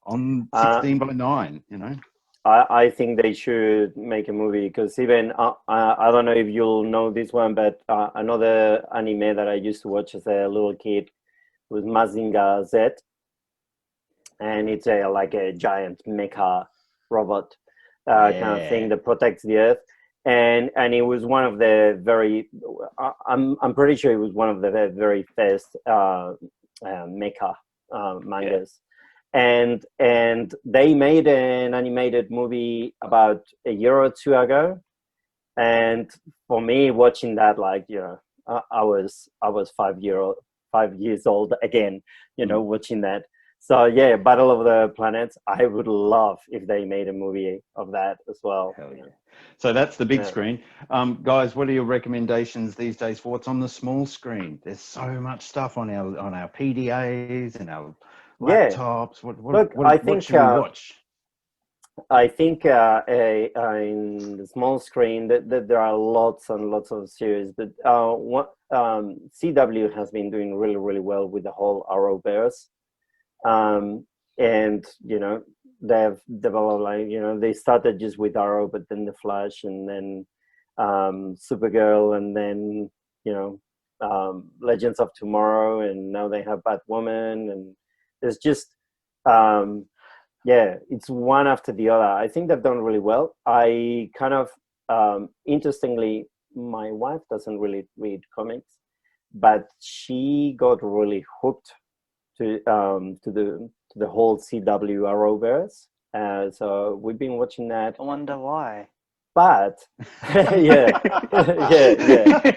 on 16:9, you know. I think they should make a movie, because even I don't know if you'll know this one, but another anime that I used to watch as a little kid was Mazinger Z, and it's like a giant mecha robot kind of thing that protects the Earth, and it was one of the very I'm pretty sure it was one of the very first mecha mangas. And they made an animated movie about a year or two ago, and for me, watching that, like, you know, I was 5 years old again, you know, watching that. So yeah, Battle of the Planets, I would love if they made a movie of that as well. Hell yeah. So that's the big screen. Guys, what are your recommendations these days for what's on the small screen? There's so much stuff on our PDAs and our laptops. What should we watch? I think in the small screen that there are lots and lots of series, but what CW has been doing really, really well with the whole Arrowverse. And they've developed, like, they started just with Arrow, but then the Flash, and then Supergirl, and then Legends of Tomorrow, and now they have Batwoman, and there's just yeah, it's one after the other. I think they've done really well. I kind of interestingly, my wife doesn't really read comics, but she got really hooked to the whole CW Arrowverse. So we've been watching that. I wonder why. But yeah, yeah.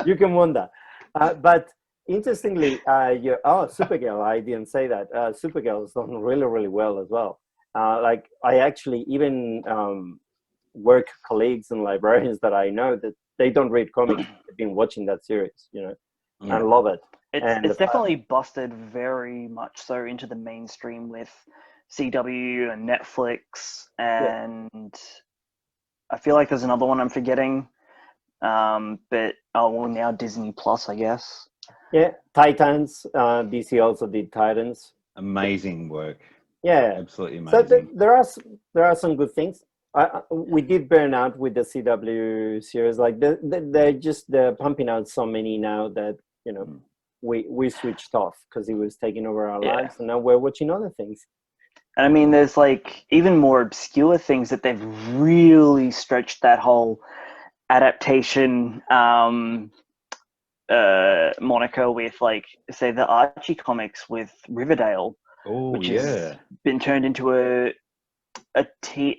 You can wonder. But interestingly, Supergirl. I didn't say that. Supergirl has done really, really well as well. Like, I actually even work colleagues and librarians that I know that they don't read comics. They've been watching that series, I love it. It's definitely busted very much so into the mainstream with CW and Netflix, and I feel like there's another one I'm forgetting, but now Disney Plus, I guess. Yeah, Titans. DC also did Titans. Amazing work. Yeah, absolutely amazing. So there are some good things. We did burn out with the CW series. Like they're pumping out so many now that we switched off because it was taking over our lives, and now we're watching other things. And I mean, there's like even more obscure things that they've really stretched that whole adaptation moniker with, like, say, the Archie comics with Riverdale, which has been turned into a teen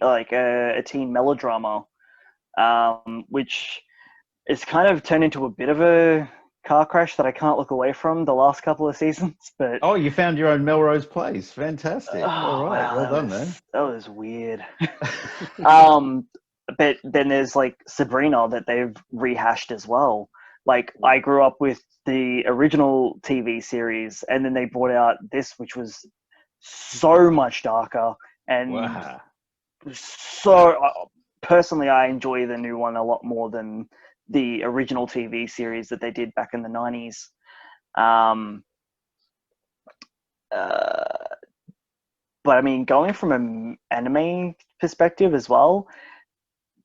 melodrama, which is kind of turned into a bit of a car crash that I can't look away from the last couple of seasons. But you found your own Melrose Place. Fantastic. All right. Wow, well done, man. That was weird. But then there's like Sabrina that they've rehashed as well. Like, I grew up with the original TV series, and then they brought out this, which was so much darker. And so personally, I enjoy the new one a lot more than the original TV series that they did back in the 90s. But I mean, going from an anime perspective as well,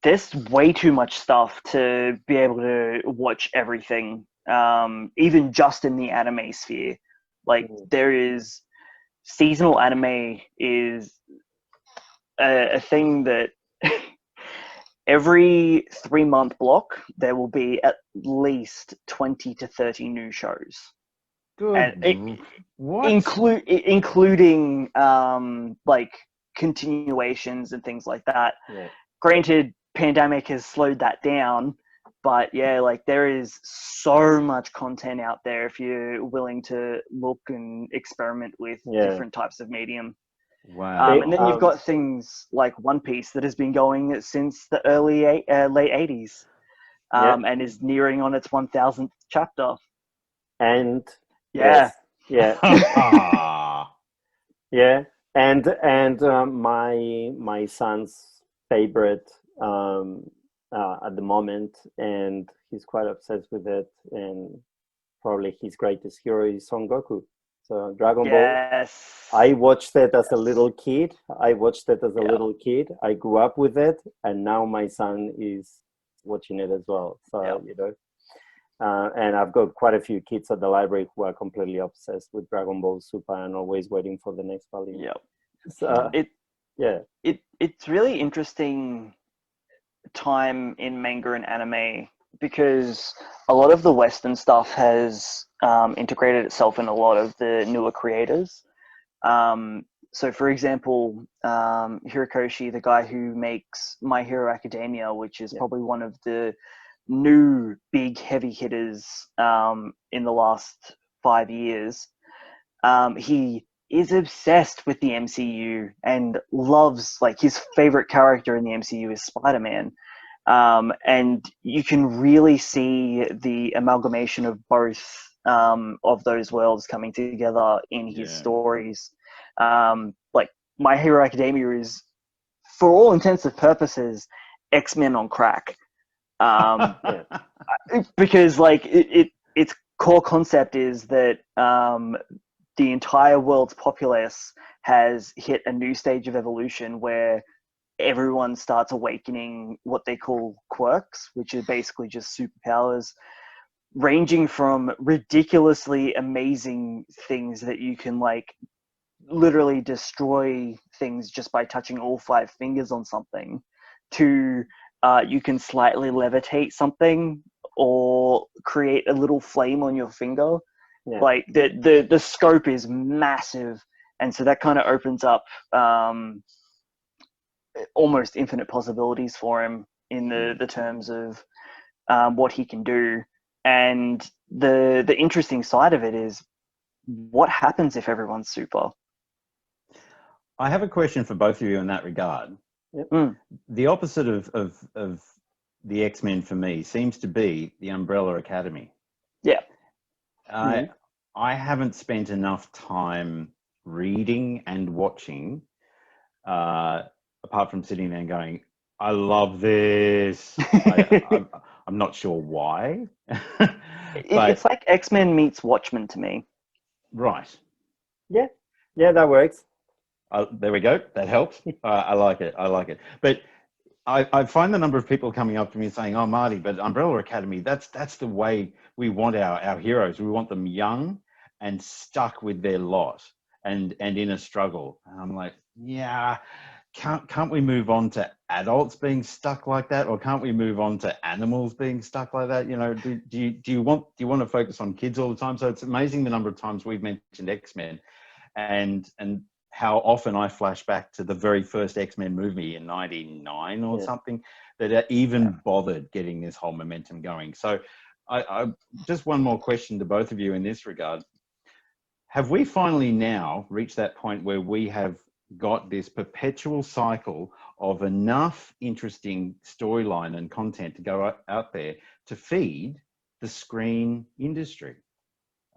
there's way too much stuff to be able to watch everything, even just in the anime sphere. Like, there is seasonal anime is a thing that every 3-month block there will be at least 20 to 30 new shows. Good. Including like continuations and things like that. Granted, pandemic has slowed that down, but like, there is so much content out there if you're willing to look and experiment with different types of medium. Wow. And then you've got things like One Piece that has been going since the late 80s, and is nearing on its 1000th chapter. And yeah. And my son's favorite at the moment, and he's quite obsessed with it, and probably his greatest hero is Son Goku. So Dragon Ball. I watched it as a little kid. I grew up with it, and now my son is watching it as well. So and I've got quite a few kids at the library who are completely obsessed with Dragon Ball Super and always waiting for the next volume. So it's really interesting time in manga and anime, because a lot of the Western stuff has integrated itself in a lot of the newer creators. So, for example, Hirokoshi, the guy who makes My Hero Academia, which is probably one of the new big heavy hitters in the last 5 years, he is obsessed with the MCU and loves, like, his favorite character in the MCU is Spider-Man. And you can really see the amalgamation of both of those worlds coming together in his stories. Like, My Hero Academia is, for all intents and purposes, X-Men on crack. Because like its core concept is that the entire world's populace has hit a new stage of evolution where everyone starts awakening what they call quirks, which are basically just superpowers, ranging from ridiculously amazing things that you can like literally destroy things just by touching all 5 fingers on something, to you can slightly levitate something or create a little flame on your finger. Like the scope is massive, and so that kind of opens up almost infinite possibilities for him in the terms of what he can do. And the interesting side of it is, what happens if everyone's super? I have a question for both of you in that regard. The opposite of the X-Men for me seems to be the Umbrella Academy. Yeah. I haven't spent enough time reading and watching, apart from sitting there and going, I love this. I'm not sure why. It's like X-Men meets Watchmen to me. Right. Yeah, that works. There we go. That helps. I like it. But I find the number of people coming up to me and saying, "Oh, Marty, but Umbrella Academy, that's the way we want our heroes. We want them young and stuck with their lot and in a struggle." And I'm like, yeah, can't we move on to adults being stuck like that, or can't we move on to animals being stuck like that? You know, do you want to focus on kids all the time? So it's amazing the number of times we've mentioned X-Men, and how often I flash back to the very first X-Men movie in '99 or something that even bothered getting this whole momentum going. So I just one more question to both of you in this regard. Have we finally now reached that point where we have got this perpetual cycle of enough interesting storyline and content to go out there to feed the screen industry?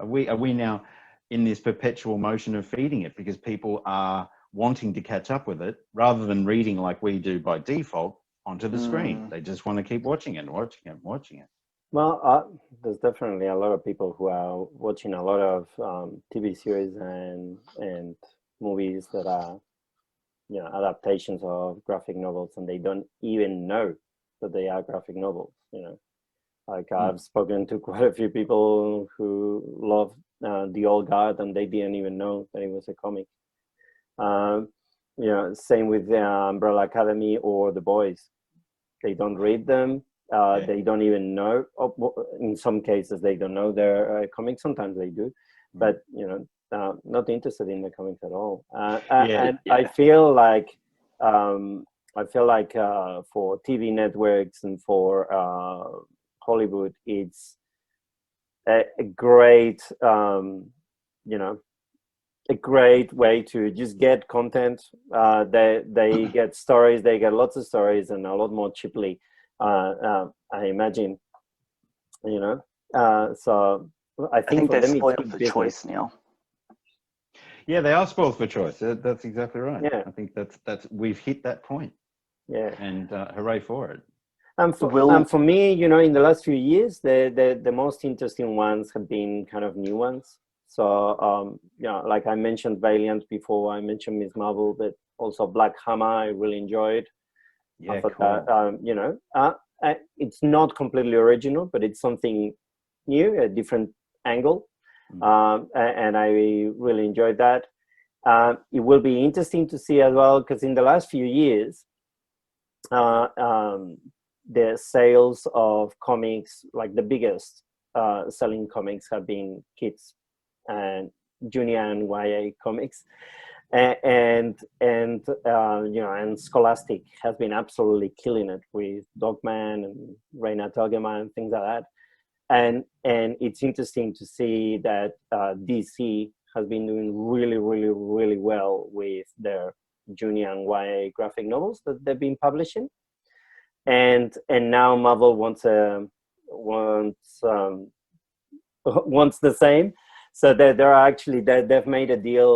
Are we now in this perpetual motion of feeding it because people are wanting to catch up with it rather than reading like we do by default onto the screen? They just want to keep watching it. Well, there's definitely a lot of people who are watching a lot of TV series and movies that are, you know, adaptations of graphic novels, and they don't even know that they are graphic novels. You know, like I've spoken to quite a few people who love The Old Guard, and they didn't even know that it was a comic. You know, same with the Umbrella Academy or The Boys. They don't read them. They don't even know. In some cases, they don't know their comics. Sometimes they do, but you know, not interested in the comics at all. I feel like for TV networks and for Hollywood, it's a great, you know, a great way to just get content. They get stories. They get lots of stories, and a lot more cheaply. I imagine, you know. So I think for they're them spoiled it's for business. choice now. Yeah, they are spoiled for choice. That's exactly right. Yeah. I think that's we've hit that point. Yeah. And hooray for it. And for me, you know, in the last few years, the most interesting ones have been kind of new ones. So, you know, like I mentioned Valiant before, I mentioned Miss Marvel, but also Black Hammer, I really enjoyed. Yeah, cool. You know, it's not completely original, but it's something new, a different angle. And I really enjoyed that. It will be interesting to see as well, because in the last few years, the sales of comics, like the biggest selling comics, have been kids and junior and YA comics, and you know, and Scholastic has been absolutely killing it with Dogman and Reina Togema and things like that. And it's interesting to see that DC has been doing really, really, really well with their junior and YA graphic novels that they've been publishing, and now Marvel wants the same. So there are actually they've made a deal.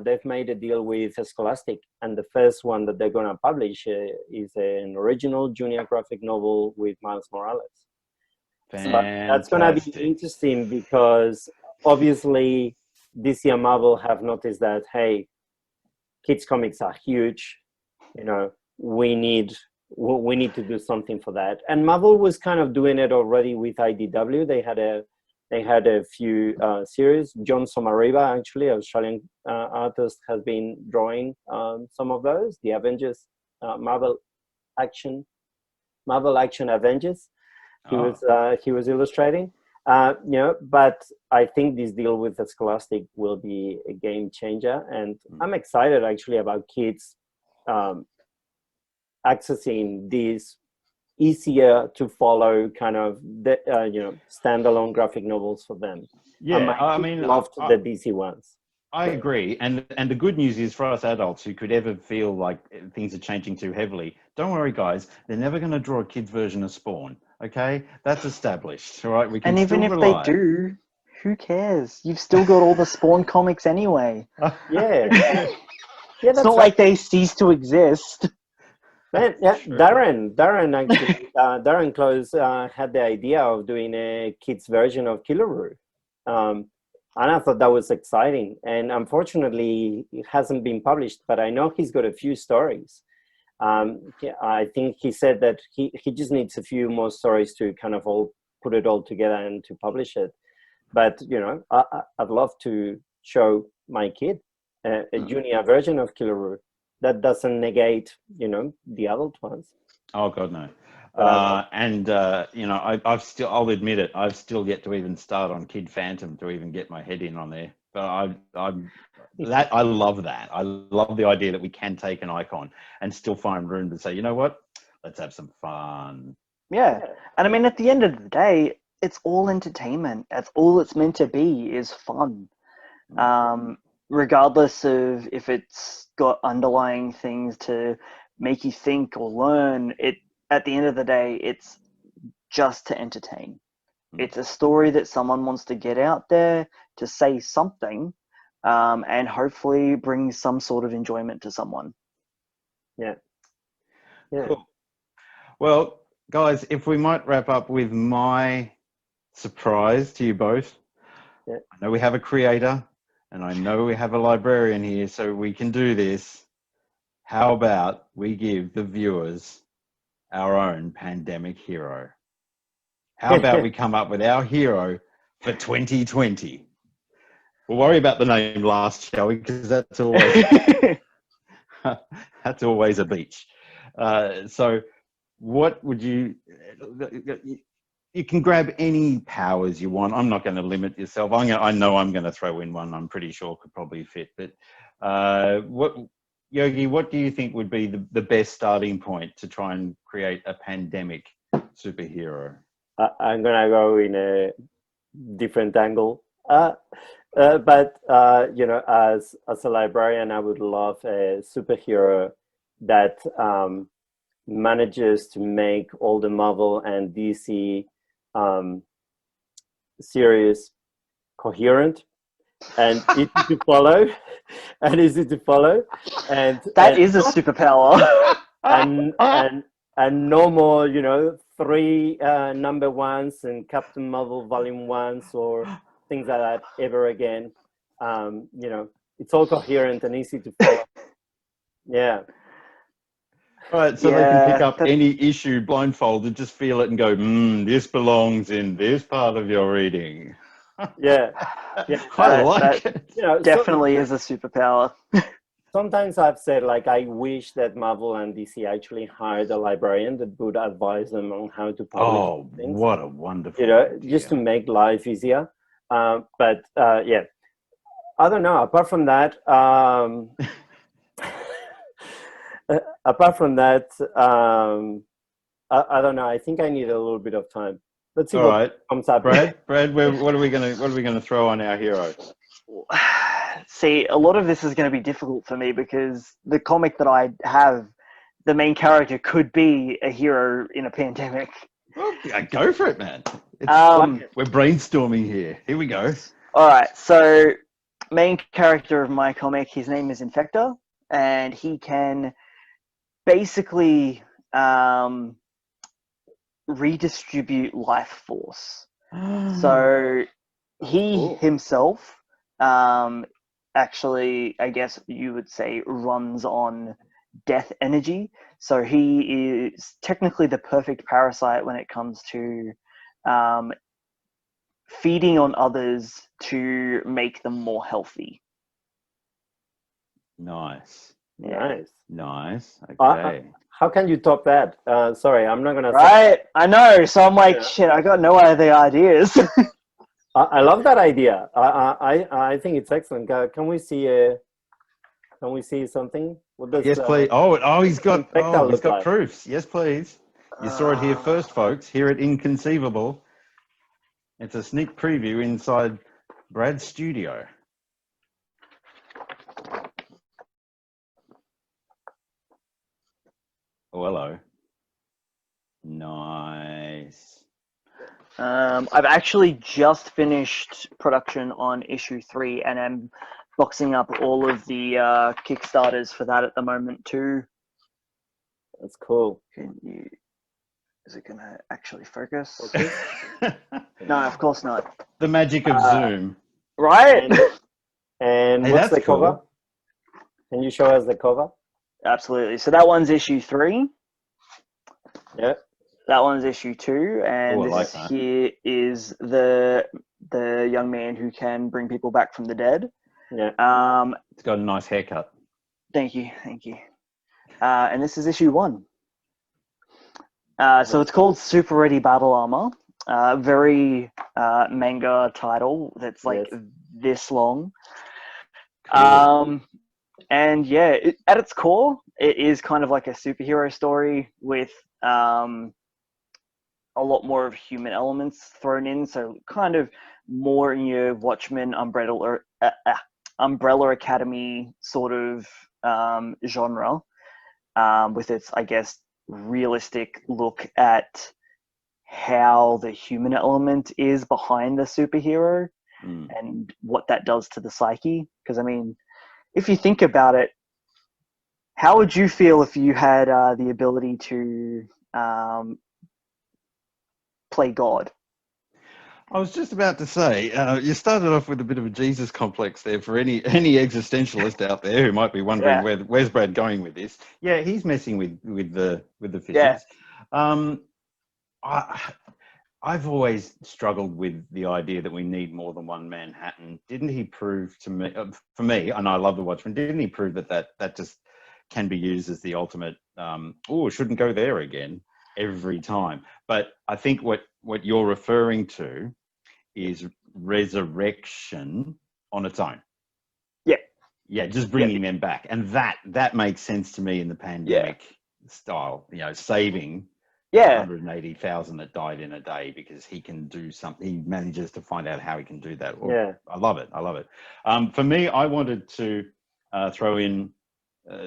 They've made a deal with Scholastic, and the first one that they're going to publish is an original junior graphic novel with Miles Morales. So that's going to be interesting because obviously DC and Marvel have noticed that, hey, kids comics are huge. You know, we need to do something for that. And Marvel was kind of doing it already with IDW. They had a few series. John Somariva, actually, Australian artist, has been drawing some of those. The Avengers, Marvel Action Avengers. He was illustrating. You know, but I think this deal with the Scholastic will be a game changer, and I'm excited actually about kids accessing these easier to follow kind of standalone graphic novels for them. Yeah, I mean, loved the DC ones. I agree, and the good news is for us adults who could ever feel like things are changing too heavily, don't worry, guys. They're never going to draw a kid's version of Spawn. Okay, that's established. All right, we can. And even if they do, who cares? You've still got all the Spawn comics anyway. Yeah, it's not like they cease to exist. Man, yeah, sure. Darren actually, Darren Close had the idea of doing a kids version of Killaroo. And I thought that was exciting. And unfortunately, it hasn't been published, but I know he's got a few stories. I think he said that he just needs a few more stories to kind of all put it all together and to publish it. But, you know, I'd love to show my kid a junior version of Killaroo. That doesn't negate, you know, the adult ones. Oh God, no. You know, I'll admit it, I've still yet to even start on Kid Phantom to even get my head in on there. But I love that. I love the idea that we can take an icon and still find room to say, you know what, let's have some fun. Yeah. And I mean, at the end of the day, it's all entertainment. That's all it's meant to be, is fun. Regardless of if it's got underlying things to make you think or learn, at the end of the day, it's just to entertain. It's a story that someone wants to get out there to say something, and hopefully bring some sort of enjoyment to someone. Yeah. Cool. Well, guys, if we might wrap up with my surprise to you both. Yeah. I know we have a creator and I know we have a librarian here, so we can do this. How about we give the viewers our own pandemic hero? How about we come up with our hero for 2020? We'll worry about the name last, shall we? Because that's always a beach. So what would you can grab any powers you want. I'm not going to limit yourself. I know I'm going to throw in one I'm pretty sure could probably fit. But Yogi, what do you think would be the best starting point to try and create a pandemic superhero? I'm going to go in a different angle. You know, as a librarian, I would love a superhero that manages to make all the Marvel and DC series coherent and easy to follow, and is a superpower. and no more, you know, 3 number ones and Captain Marvel volume 1s or things like that ever again. You know, it's all coherent and easy to follow. Yeah. Right, so they can pick up any issue blindfolded, just feel it and go, this belongs in this part of your reading. Yeah. I like it. You know, definitely is a superpower. Sometimes I've said, like, I wish that Marvel and DC actually hired a librarian that would advise them on how to publish things. What a wonderful You know, idea. just to make life easier. Yeah, I don't know. Apart from that, I don't know. I think I need a little bit of time. Let's see what comes up. Brad, what are we gonna throw on our hero? See, a lot of this is going to be difficult for me because the comic that I have, the main character could be a hero in a pandemic. Well, yeah, go for it, man. We're brainstorming here. Here we go. All right. So, main character of my comic, his name is Infector, and he can basically redistribute life force. So he cool. himself actually, I guess you would say, runs on death energy. So he is technically the perfect parasite when it comes to feeding on others to make them more healthy. Nice. Nice. Nice. Okay. How can you top that? Sorry, I'm not gonna. Right, I know. So I'm like, Yeah. shit, I got no other ideas. I love that idea. I think it's excellent. Can we see something? What does Yes, please. He's got Infector he's look got like? proofs. Yes, please. You saw it here first, folks. Here at Inconceivable. It's a sneak preview inside Brad's studio. Oh, hello. Nice. I've actually just finished production on issue 3, and I'm boxing up all of the Kickstarters for that at the moment too. That's cool. Is it gonna actually focus? Okay. No, of course not. The magic of Zoom. Right? And Hey, what's that's the cover? cool. Can you show us the cover? Absolutely. So that one's issue 3. Yeah. That one's issue 2, and Oh, I like this that. here is the young man who can bring people back from the dead. Yeah. It's got a nice haircut. Thank you. And this is issue 1. So it's called Super Ready Battle Armor. Very manga title that's like this long. Cool. And yeah, at its core, it is kind of like a superhero story with a lot more of human elements thrown in. So kind of more in your Watchmen, Umbrella Academy sort of genre, with its, I guess, realistic look at how the human element is behind the superhero and what that does to the psyche. Because, I mean, if you think about it, how would you feel if you had the ability to play God? I was just about to say, you started off with a bit of a Jesus complex there for any existentialist out there who might be wondering where's Brad going with this. Yeah, he's messing with the physics. Yeah. I've always struggled with the idea that we need more than one Manhattan. Didn't he prove to me, for me, and I love the Watchmen, didn't he prove that just can be used as the ultimate, shouldn't go there again every time? But I think what you're referring to is resurrection on its own. Yeah, just bringing them back. And that makes sense to me in the pandemic style, saving 180,000 that died in a day because he can do something. He manages to find out how he can do that. I love it. For me, I wanted to throw in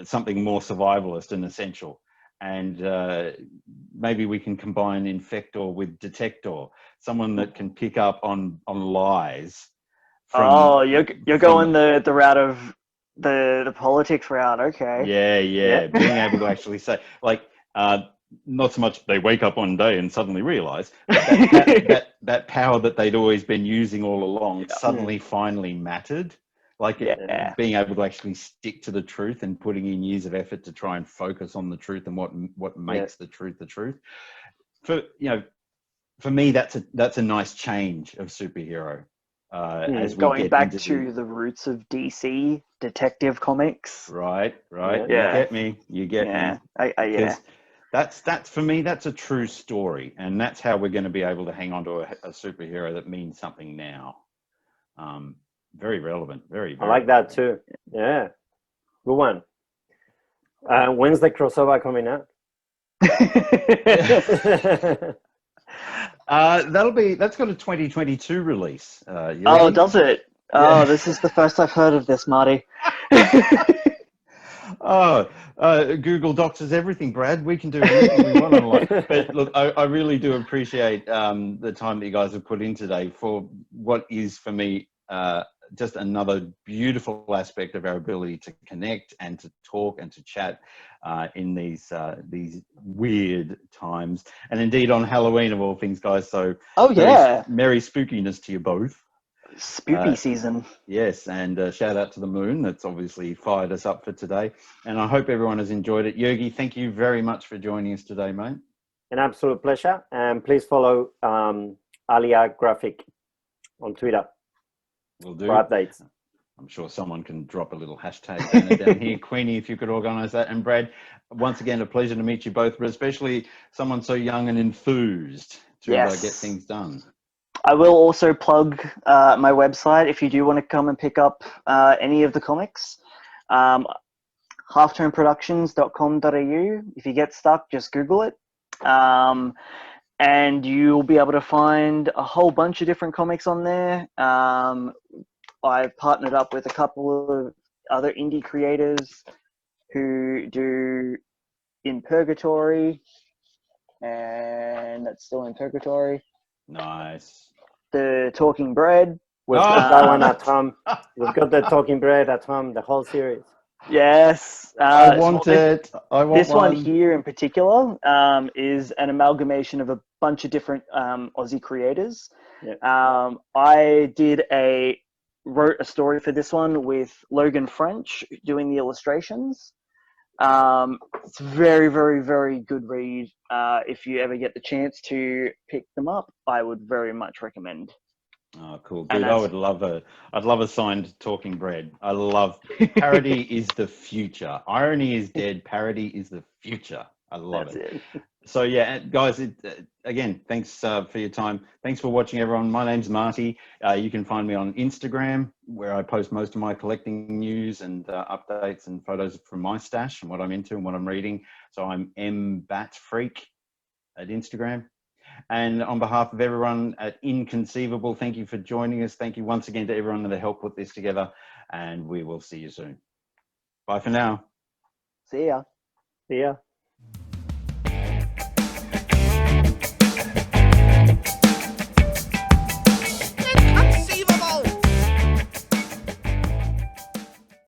something more survivalist and essential. And maybe we can combine Infector with Detector, someone that can pick up on lies. You're going the route of the politics route. Okay. Yeah. Being able to actually say, like, not so much they wake up one day and suddenly realize that power that they'd always been using all along suddenly finally mattered. Like being able to actually stick to the truth and putting in years of effort to try and focus on the truth and what makes the truth the truth. For me, that's a nice change of superhero. As we going get back into to the roots of DC Detective Comics. Right. Yeah. You get me. That's for me, that's a true story, and that's how we're going to be able to hang on to a superhero that means something now. Very relevant. Very I like that too. Yeah, good one. When's the crossover coming out? That's got a 2022 release. Does it? Oh, this is the first I've heard of this, Marty. Google Docs is everything, Brad. We can do anything we want online. But look, I really do appreciate the time that you guys have put in today for what is, for me, just another beautiful aspect of our ability to connect and to talk and to chat in these weird times, and indeed on Halloween of all things, guys. So, Oh yeah, merry spookiness to you both. spooky season. Yes, and shout out to the moon. That's obviously fired us up for today, and I hope everyone has enjoyed it. Yogi, thank you very much for joining us today, mate. An absolute pleasure, and please follow Alia Graphic on Twitter. Will do. For updates. I'm sure someone can drop a little hashtag down here. Queenie, if you could organise that. And Brad, once again, a pleasure to meet you both, but especially someone so young and enthused to get things done. I will also plug my website if you do want to come and pick up any of the comics. halftoneproductions.com.au. If you get stuck, just Google it. And you'll be able to find a whole bunch of different comics on there. I've partnered up with a couple of other indie creators who do In Purgatory, and that's still In Purgatory. Nice. The Talking Bread. We've got that one at home. We've got the Talking Bread at home, the whole series. Yes. I want it. I want this one here in particular is an amalgamation of a bunch of different Aussie creators. Yeah. I wrote a story for this one with Logan French doing the illustrations. It's very, very, very good read. If you ever get the chance to pick them up, I would very much recommend. Oh, cool, dude! I'd love a signed Talking Bread. I love parody is the future. Irony is dead. Parody is the future. I love it. So yeah, guys, again, thanks for your time. Thanks for watching, everyone. My name's Marty. You can find me on Instagram, where I post most of my collecting news and updates and photos from my stash and what I'm into and what I'm reading. So I'm mbatfreak at Instagram. And on behalf of everyone at Inconceivable, thank you for joining us. Thank you once again to everyone that helped put this together, and we will see you soon. Bye for now. See ya. See ya.